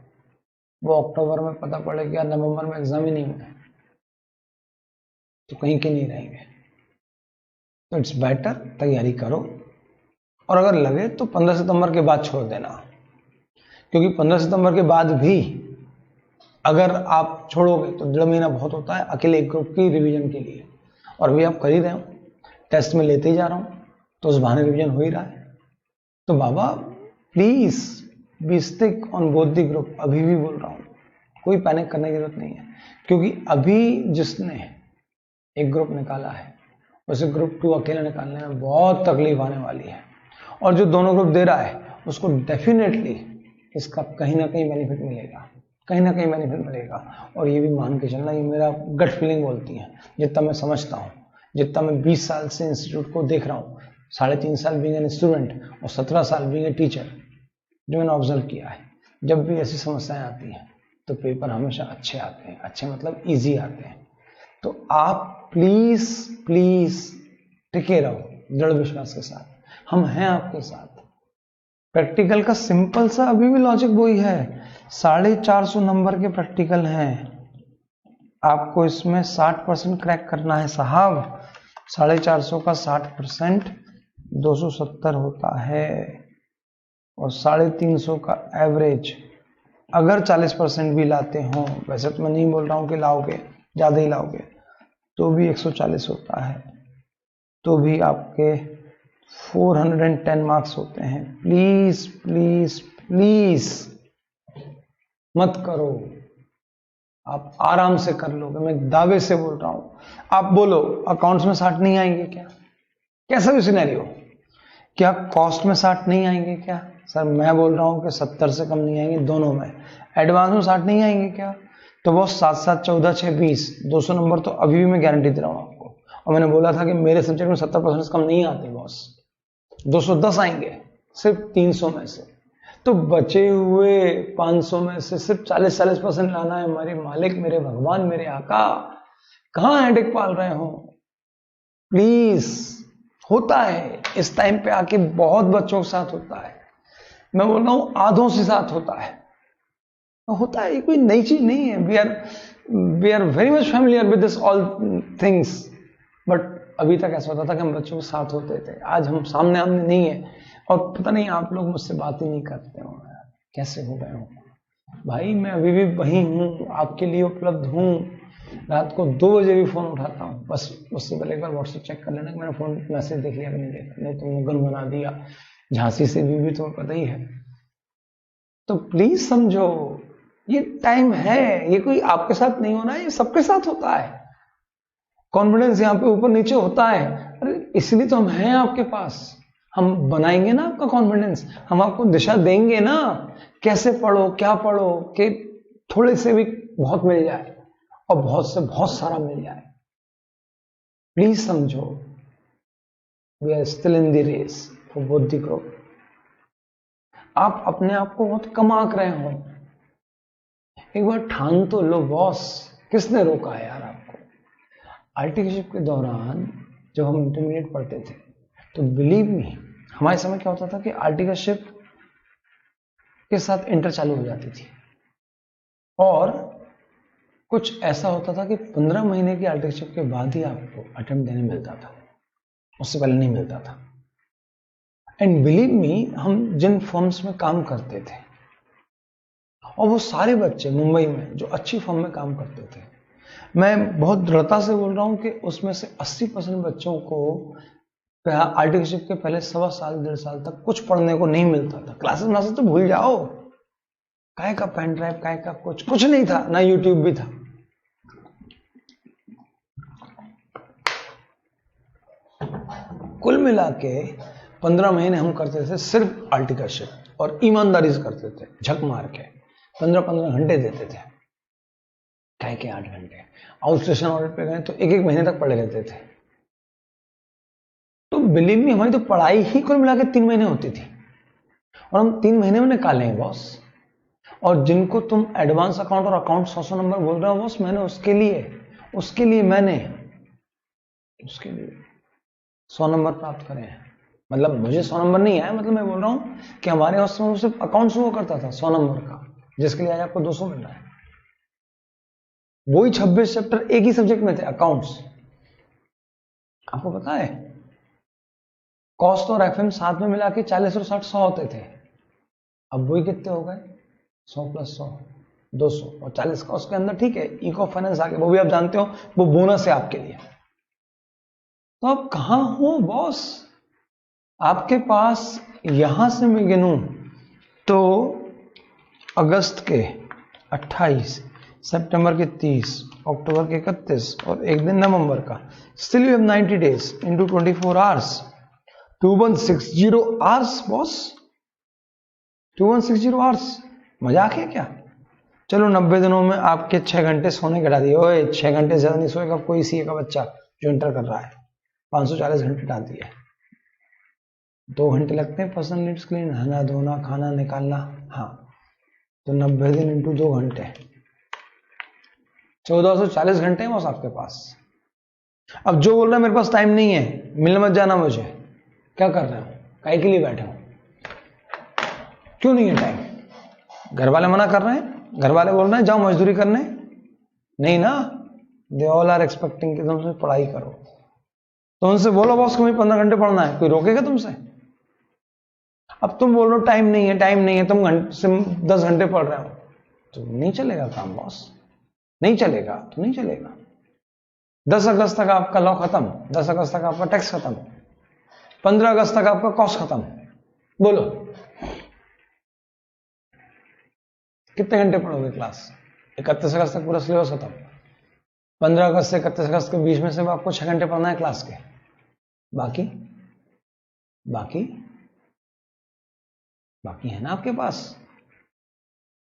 वो अक्टूबर में पता पड़े कि यार नवंबर में एग्जाम ही नहीं हुआ, तो कहीं के नहीं रहेंगे। तो इट्स बेटर तैयारी करो, और अगर लगे तो 15 सितंबर के बाद छोड़ देना, क्योंकि 15 सितंबर के बाद भी अगर आप छोड़ोगे तो 1.5 महीना बहुत होता है अकेले एक ग्रुप की रिवीजन के लिए, और अभी आप कर ही रहे हो, टेस्ट में लेते ही जा रहा हूं, तो उस बहाने रिवीजन हो ही रहा है। तो बाबा please be stick on both the group, अभी भी बोल रहा हूं, कोई पैनिक करने की जरूरत नहीं है, क्योंकि अभी जिसने एक ग्रुप निकाला है उसे ग्रुप 2 अकेले निकालने में बहुत तकलीफ आने वाली है, और जो दोनों ग्रुप दे रहा है उसको डेफिनेटली इसका कहीं ना कहीं बेनिफिट मिलेगा, कहीं ना कहीं बेनिफिट मिलेगा। और ये भी मान के चलना, ये मेरा गट फीलिंग बोलती है, जितना मैं समझता हूँ, जितना मैं 20 साल से इंस्टीट्यूट को देख रहा हूँ, 3.5 साल बीइंग एन स्टूडेंट और 17 साल बीइंग ए टीचर, जो मैंने ऑब्जर्व किया है, जब भी ऐसी समस्याएं आती हैं तो पेपर हमेशा अच्छे आते हैं, अच्छे मतलब ईजी आते हैं। तो आप प्लीज प्लीज टिके रहो दृढ़ विश्वास के साथ, हम हैं आपके साथ। प्रैक्टिकल का सिंपल सा अभी भी लॉजिक वही है, 450 नंबर के प्रैक्टिकल हैं, आपको इसमें 60% क्रैक करना है साहब। 450 का 60% 270 होता है, और 350 का एवरेज अगर 40% भी लाते हो, वैसे तो मैं नहीं बोल रहा हूं कि लाओगे, ज्यादा ही लाओगे, तो भी 140 होता है, तो भी आपके 410 मार्क्स होते हैं। प्लीज प्लीज प्लीज मत करो, आप आराम से कर लोगे, मैं दावे से बोल रहा हूं। आप बोलो अकाउंट्स में 60 नहीं आएंगे क्या, कैसा भी सिनेरियो, क्या कॉस्ट में 60 नहीं आएंगे क्या? सर मैं बोल रहा हूं कि 70 से कम नहीं आएंगे दोनों में। एडवांस में 60 नहीं आएंगे क्या? तो वो 7 7 14 6 20 200 नंबर तो अभी भी मैं गारंटी दे रहा हूं आपको, और मैंने बोला था कि मेरे सब्जेक्ट में 70% कम नहीं आते बॉस, 210 आएंगे सिर्फ 300 में से, तो बचे हुए 500 में से सिर्फ 40% लाना है। हमारे मालिक, मेरे भगवान, मेरे आका, कहां हेडेक पाल रहे हो? प्लीज, होता है इस टाइम पे आके बहुत बच्चों के साथ होता है, मैं बोल रहा हूं आधों से साथ होता है, ये कोई नई चीज नहीं है। We are very much familiar with this all things, but अभी तक ऐसा होता था कि हम बच्चों के साथ होते थे, आज हम सामने आमने नहीं है, और पता नहीं आप लोग मुझसे बात ही नहीं करते हो, कैसे हो गए हो भाई? मैं अभी भी वही हूं, आपके लिए उपलब्ध हूं, रात को 2 बजे भी फोन उठाता हूं, बस उससे पहले एक बार व्हाट्सएप चेक कर लेना कि मैंने फोन मैसेज देख लिया कि नहीं देखा, नहीं तुमने गन बना दिया, झांसी से भी तुम्हें पता ही है। तो प्लीज समझो, ये टाइम है, ये कोई आपके साथ नहीं होना है, ये सबके साथ होता है। कॉन्फिडेंस यहाँ पे ऊपर नीचे होता है, अरे इसलिए तो हम हैं आपके पास, हम बनाएंगे ना आपका कॉन्फिडेंस, हम आपको दिशा देंगे ना, कैसे पढ़ो, क्या पढ़ो, कि थोड़े से भी बहुत मिल जाए और बहुत से बहुत सारा मिल जाए। प्लीज समझो, we are still in the race for both the group. आप अपने आप को बहुत कम आंक रहे हो, एक बार ठान तो लो बॉस, किसने रोका है यार आपको? आर्टिकलशिप के दौरान जब हम इंटरमीडिएट पढ़ते थे तो बिलीव मी, हमारे समय क्या होता था कि आर्टिकलशिप के साथ इंटर चालू हो जाती थी, और कुछ ऐसा होता था कि 15 महीने की आर्टिकलशिप के बाद ही आपको अटेम्प्ट देने मिलता था, उससे पहले नहीं मिलता था। एंड बिलीव मी, हम जिन फर्म्स में काम करते थे, और वो सारे बच्चे मुंबई में जो अच्छी फर्म में काम करते थे, मैं बहुत दृढ़ता से बोल रहा हूं कि उसमें से 80% बच्चों को आर्टिकलशिप के पहले 1.25 साल 1.5 साल तक कुछ पढ़ने को नहीं मिलता था। क्लासेस तो भूल जाओ, काय का पेन ड्राइव, काय का कुछ नहीं था, ना यूट्यूब भी था। कुल मिला के 15 महीने हम करते थे सिर्फ आर्टिकलशिप, और ईमानदारी से करते थे, झक मार के 15-15 घंटे देते थे, काय के 8 घंटे। आउट स्टेशन ऑडिट पे गए तो 1-1 महीने तक पढ़े रहते थे। तो बिलीव मी, हमारी तो पढ़ाई ही कुल मिला के 3 महीने होती थी, और हम 3 महीने में निकाले हैं बॉस। और जिनको तुम एडवांस अकाउंट और अकाउंट 100 नंबर बोल रहे हो बॉस, मैंने उसके लिए मैंने 100 नंबर प्राप्त करे हैं। मतलब मुझे 100 नंबर नहीं आया, मतलब मैं बोल रहा हूं कि हमारे हॉस्टल में सिर्फ अकाउंट्स हुआ करता था 100 नंबर का, जिसके लिए आज आपको 200 मिल रहा है। वही 26 चैप्टर एक ही सब्जेक्ट में थे, अकाउंट्स। आपको पता है कॉस्ट और एफएम साथ में मिला के 40 और 60 100 होते थे। अब वही कितने हो गए? 100 + 100 200, और 40 का उसके अंदर ठीक है इको फाइनेंस आ गया, वो भी आप जानते हो, वो बोनस है आपके लिए। तो आप कहां हो बॉस? आपके पास यहां से मैं गिनूं तो अगस्त के 28, सितंबर के 30, अक्टूबर के 31 और एक दिन नवंबर का। Still you have 90 days into 24 hours, 2160 hours boss, 2160 hours। मजाक है क्या? चलो 90 दिनों में आपके 6 घंटे सोने घटा दिए। ओए 6 घंटे ज्यादा नहीं सोएगा कोई सीए का बच्चा जो इंटर कर रहा है, 540 घंटे डाल दिए। 2 घंटे लगते हैं पर्सनल नीड्स के लिए, नहाना धोना खाना निकालना। हाँ, तो 90 दिन इंटू 2 घंटे, 1440 घंटे हैं बस आपके पास। अब जो बोल रहा है मेरे पास टाइम नहीं है, मिलने मत जाना मुझे, क्या कर रहे हो? काहे के लिए बैठे हो? क्यों नहीं है टाइम? घर वाले मना कर रहे हैं? घर वाले बोल रहे हैं जाओ मजदूरी करने? नहीं ना, दे ऑल आर एक्सपेक्टिंग कि तुमसे पढ़ाई करो। तो उनसे बोलो बॉस को मुझे 15 घंटे पढ़ना है, कोई रोकेगा तुमसे? अब तुम बोल रहे हो टाइम नहीं है, टाइम नहीं है, तुम 10 घंटे पढ़ रहे हो, तो नहीं चलेगा काम बॉस, नहीं चलेगा तो नहीं चलेगा। 10 अगस्त तक आपका लॉ खत्म, 10 अगस्त तक आपका टैक्स खत्म, 15 अगस्त तक आपका कॉस्ट खत्म। बोलो कितने घंटे पढ़ोगे क्लास? 31 अगस्त तक पूरा सिलेबस खत्म, 15 अगस्त से 31 अगस्त के बीच में से आपको 6 घंटे पढ़ना है क्लास के। बाकी बाकी बाकी है ना आपके पास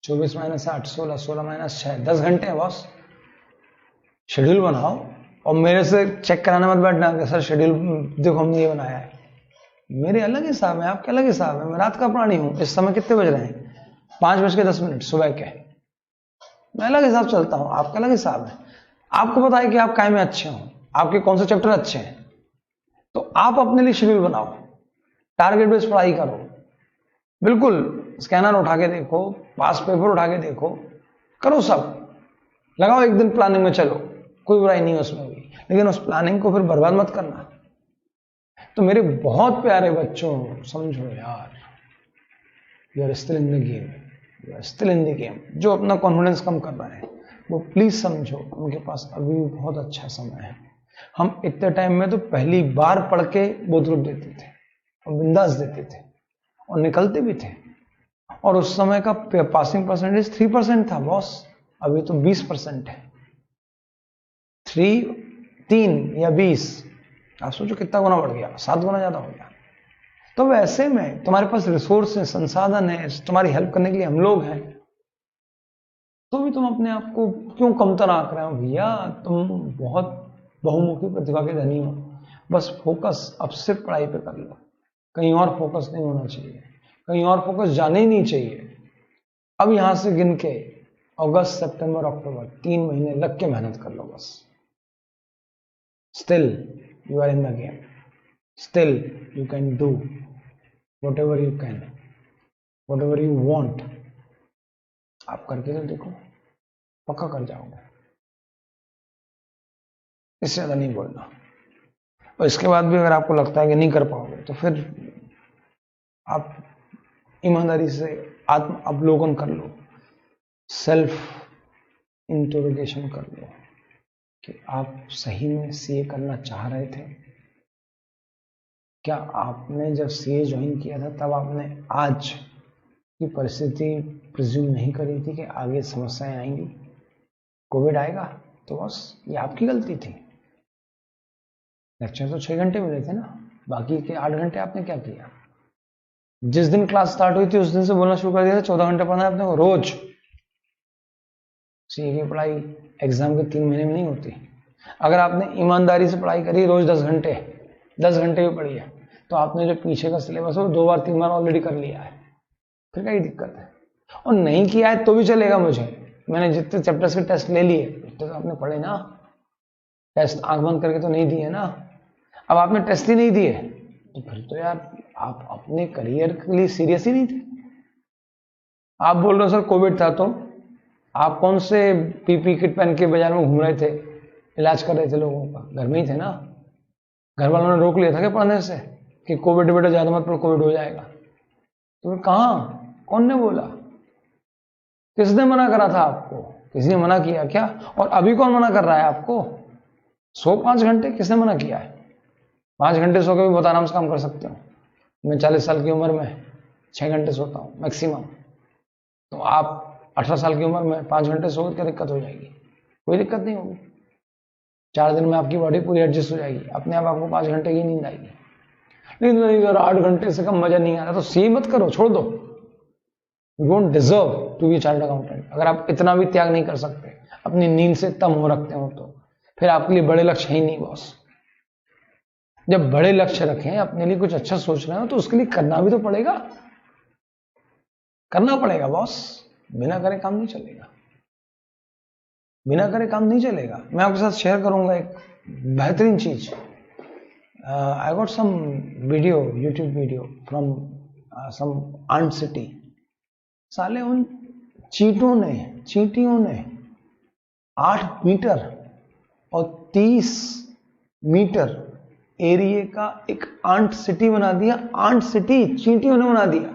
24 - 8 16, 16 - 6 10 घंटे है बॉस। शेड्यूल बनाओ और मेरे से चेक कराने मत बैठना कि सर शेड्यूल देखो हमने ये बनाया है। मेरे अलग हिसाब है, आपके अलग हिसाब है। मैं रात का प्राणी हूं। इस समय कितने बज रहे हैं? 5:10 सुबह के। मैं अलग हिसाब चलता हूं, आपका अलग हिसाब है। आपको पता है कि आप काय में अच्छे हो, आपके कौन से चैप्टर अच्छे हैं, तो आप अपने लिए शेड्यूल बनाओ, टारगेट बेस्ड पढ़ाई करो। बिल्कुल स्कैनर उठा के देखो, पास पेपर उठा के देखो, करो सब, लगाओ एक दिन प्लानिंग में चलो, कोई बुराई नहीं है उसमें भी, लेकिन उस प्लानिंग को फिर बर्बाद मत करना। तो मेरे बहुत प्यारे बच्चों समझो यार, you are still in the game, you are still in the game. जो अपना कॉन्फिडेंस कम कर रहे हैं वो प्लीज समझो उनके पास अभी भी बहुत अच्छा समय है। हम इतने टाइम में तो पहली बार पढ़ के बोतल देते थे और बिंदास देते थे और निकलते भी थे, और उस समय का पासिंग परसेंटेज 3% था बॉस, अभी तो 20% है। 3 या 20, आप सोचो कितना गुना बढ़ गया, 7 गुना ज्यादा हो गया। तो वैसे में तुम्हारे पास रिसोर्स है, संसाधन है, तुम्हारी हेल्प करने के लिए हम लोग हैं, तो भी तुम अपने आप को क्यों कमतर आंक रहे हो? भैया तुम बहुत बहुमुखी प्रतिभा के धनी हो, बस फोकस अब सिर्फ पढ़ाई पे कर लो, कहीं और फोकस नहीं होना चाहिए, कहीं और फोकस जाने ही नहीं चाहिए। अब यहां से गिन के अगस्त सितंबर अक्टूबर 3 महीने लग के मेहनत कर लो बस। Still you are in the game, still you can do whatever you can, whatever you want। आप करके तो देखो, पक्का कर जाओगे। इससे ज्यादा नहीं बोलना। और इसके बाद भी अगर आपको लगता है कि नहीं कर पाओगे तो फिर आप ईमानदारी से आत्म अवलोकन कर लो, सेल्फ इंटरोगेशन कर लो कि आप सही में सीए करना चाह रहे थे। क्या आपने जब सीए ज्वाइन किया था तब आपने आज की परिस्थिति प्रिज्यूम नहीं करी थी कि आगे समस्याएं आएंगी, कोविड आएगा? तो बस ये आपकी गलती थी। लेक्चर तो 6 घंटे मिले थे ना, बाकी के 8 घंटे आपने क्या किया? जिस दिन क्लास स्टार्ट हुई थी उस दिन से बोलना शुरू कर दिया था 14 घंटे पढ़ना है अपने को रोज। सीए की पढ़ाई एग्जाम के 3 महीने में नहीं होती। अगर आपने ईमानदारी से पढ़ाई करी रोज 10 घंटे भी पढ़ी है, तो आपने जो पीछे का सिलेबस है 2 बार 3 बार ऑलरेडी कर लिया है, फिर क्या दिक्कत है? और नहीं किया है तो भी चलेगा मुझे, मैंने जितने चैप्टर्स के टेस्ट ले लिए उतने तो आपने पढ़े ना, टेस्ट आंख बंद करके तो नहीं दिए ना। अब आपने टेस्ट ही नहीं दिए तो फिर तो यार आप अपने करियर के लिए सीरियस ही नहीं थे। आप बोल रहे हो सर कोविड था, तो आप कौन से पीपी किट पहन के बाजार में घूम रहे थे, इलाज कर रहे थे लोगों का? घर में ही थे ना, घर वालों ने रोक लिया था क्या पढ़ने से? कि कोविड बेटा ज्यादा मत पढ़ो, कोविड हो जाएगा। तो कहाँ, कौन ने बोला? किसने मना करा था आपको? किसी ने मना किया क्या? और अभी कौन मना कर रहा है आपको? सो 5 घंटे, किसने मना किया है? 5 घंटे सो के भी बहुत आराम से काम कर सकते हो। मैं 40 साल की उम्र में 6 घंटे सोता हूँ मैक्सिमम। तो आप 18 साल की उम्र में 5 घंटे सो, क्या दिक्कत हो जाएगी? कोई दिक्कत नहीं होगी। 4 दिन में आपकी बॉडी पूरी एडजस्ट हो जाएगी, अपने आप आपको 5 घंटे की नींद आएगी। नींद नहीं अगर 8 घंटे से कम मजा नहीं आ रहा तो सी मत करो, छोड़ दो। You don't deserve to be chartered accountant. अगर आप इतना भी त्याग नहीं कर सकते, अपनी नींद से इतना मोह रखते हो, तो फिर आपके लिए बड़े लक्ष्य ही नहीं बॉस। जब बड़े लक्ष्य रखें, अपने लिए कुछ अच्छा सोच रहे हो, तो उसके लिए करना भी तो पड़ेगा, करना पड़ेगा बॉस। बिना करे काम नहीं चलेगा, बिना करे काम नहीं चलेगा। मैं आपके साथ शेयर करूंगा एक बेहतरीन चीज। I got some video, YouTube video from some ant city. साले उन चींटियों ने 8 मीटर और 30 मीटर एरिया का एक आंट सिटी बना दिया। आंट सिटी चींटियों ने बना दिया।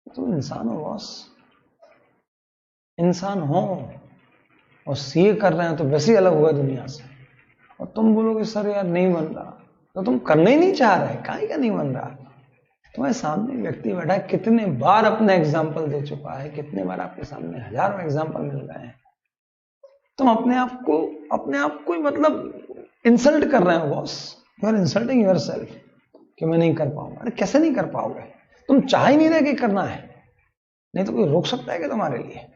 तुम इंसान हो बॉस, इंसान हो, और सीए कर रहे हैं तो वैसे ही अलग हुआ दुनिया से। और तुम बोलोगे सर यार नहीं बन रहा, तो तुम करना ही नहीं चाह रहे, काहे का नहीं बन रहा? तुम्हारे सामने व्यक्ति बैठा है, कितने बार अपने एग्जाम्पल दे चुका है, कितने बार आपके सामने हजारों एग्जाम्पल मिल गए हैं। तुम अपने आप को मतलब इंसल्ट कर रहे हो boss. You are insulting yourself कि मैं नहीं कर पाऊंगा। अरे कैसे नहीं कर पाओगे? तुम चाह ही नहीं रहे कि करना है, नहीं तो कोई रोक सकता है कि तुम्हारे लिए?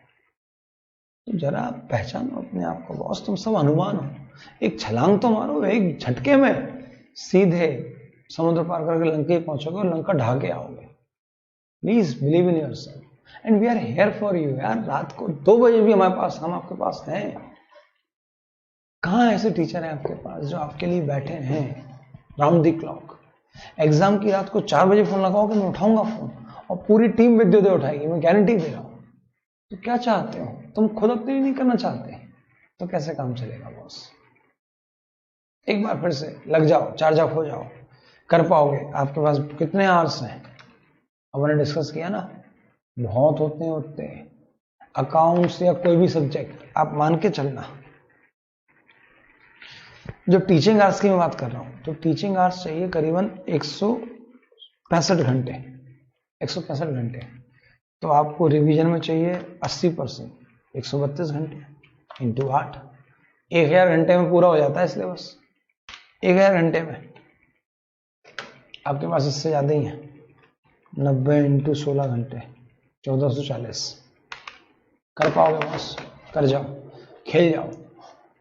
तो जरा पहचानो अपने आप को बॉस। तुम सब अनुमान हो। एक छलांग तो मारो, एक झटके में सीधे समुद्र पार करके लंका पहुंचोगे और लंका ढा के आओगे। Please believe in yourself and we are here for you. यार रात को 2 बजे भी हमारे पास, हम आपके पास हैं। कहां ऐसे टीचर हैं आपके पास जो आपके लिए बैठे हैं राउंड द क्लॉक? एग्जाम की रात को 4 बजे फोन लगाओगे, मैं उठाऊंगा फोन और पूरी टीम विद्युत उठाएगी, मैं गारंटी दे रहा हूं। तो क्या चाहते हो? तुम खुद अपने लिए नहीं करना चाहते, तो कैसे काम चलेगा बॉस? एक बार फिर से लग जाओ, चार्ज अप हो जाओ, कर पाओगे। आपके पास कितने आवर्स हैं? हमने डिस्कस किया ना, बहुत होते हैं। अकाउंट्स या कोई भी सब्जेक्ट आप मान के चलना। जो टीचिंग आवर्स की मैं बात कर रहा हूं, तो टीचिंग आवर्स चाहिए करीबन 165 घंटे। 165 घंटे तो आपको रिवीजन में चाहिए 80%, 132 घंटे इंटू 8, 1000 घंटे में पूरा हो जाता है सिलेबस। 1000 घंटे में आपके पास इससे ज्यादा ही है। 90 इंटू 16 घंटे 1440। कर पाओगे बॉस? कर जाओ, खेल जाओ,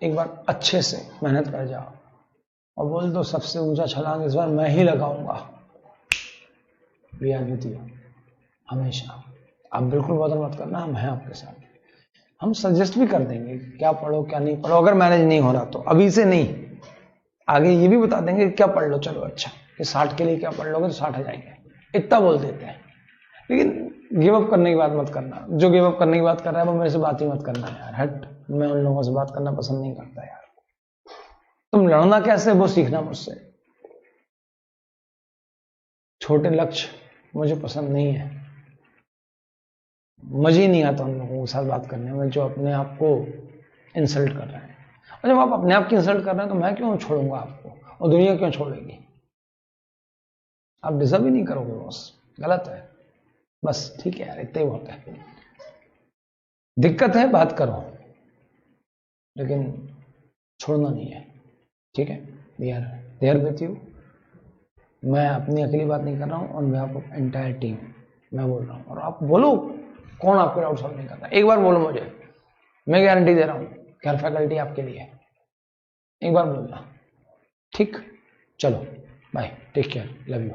एक बार अच्छे से मेहनत कर जाओ और बोल दो सबसे ऊंचा छलांग इस बार मैं ही लगाऊंगा। वी आर विद यू हमेशा। आप बिल्कुल बदल मत करना, हम हैं आपके साथ। हम सजेस्ट भी कर देंगे क्या पढ़ो क्या नहीं पढ़ो। अगर मैनेज नहीं हो रहा तो अभी से नहीं, आगे ये भी बता देंगे क्या पढ़ लो। चलो अच्छा कि 60 के लिए क्या पढ़ लोगे तो 60 आ जाएंगे, इतना बोल देते हैं। लेकिन गिव अप करने की बात मत करना। जो गिव अप करने की बात कर रहा है वो मेरे से बात ही मत करना यार, हट। मैं उन लोगों से बात करना पसंद नहीं करता यार। तुम लड़ना कैसे वो सीखना मुझसे। छोटे लक्ष्य मुझे पसंद नहीं है, मजे ही नहीं आता उन लोगों के साथ बात करने में जो अपने आप को इंसल्ट कर रहे हैं। और जब आप अपने आप की इंसल्ट कर रहे हैं तो मैं क्यों छोड़ूंगा आपको, और दुनिया क्यों छोड़ेगी? आप डिजर्व ही नहीं करोगे बॉस, गलत है। बस ठीक है यार, इतना ही बहुत है। दिक्कत है बात करो, लेकिन छोड़ना नहीं है, ठीक है? We are there with you. मैं अपनी अकेली बात नहीं कर रहा हूँ, on behalf of entire team मैं बोल रहा हूँ। और आप बोलो कौन आपके डाउट सॉल्व नहीं करता, एक बार बोलो मुझे, मैं गारंटी दे रहा हूँ कि हर फैकल्टी आपके लिए है। एक बार बोलना, ठीक? चलो bye, take care, love you.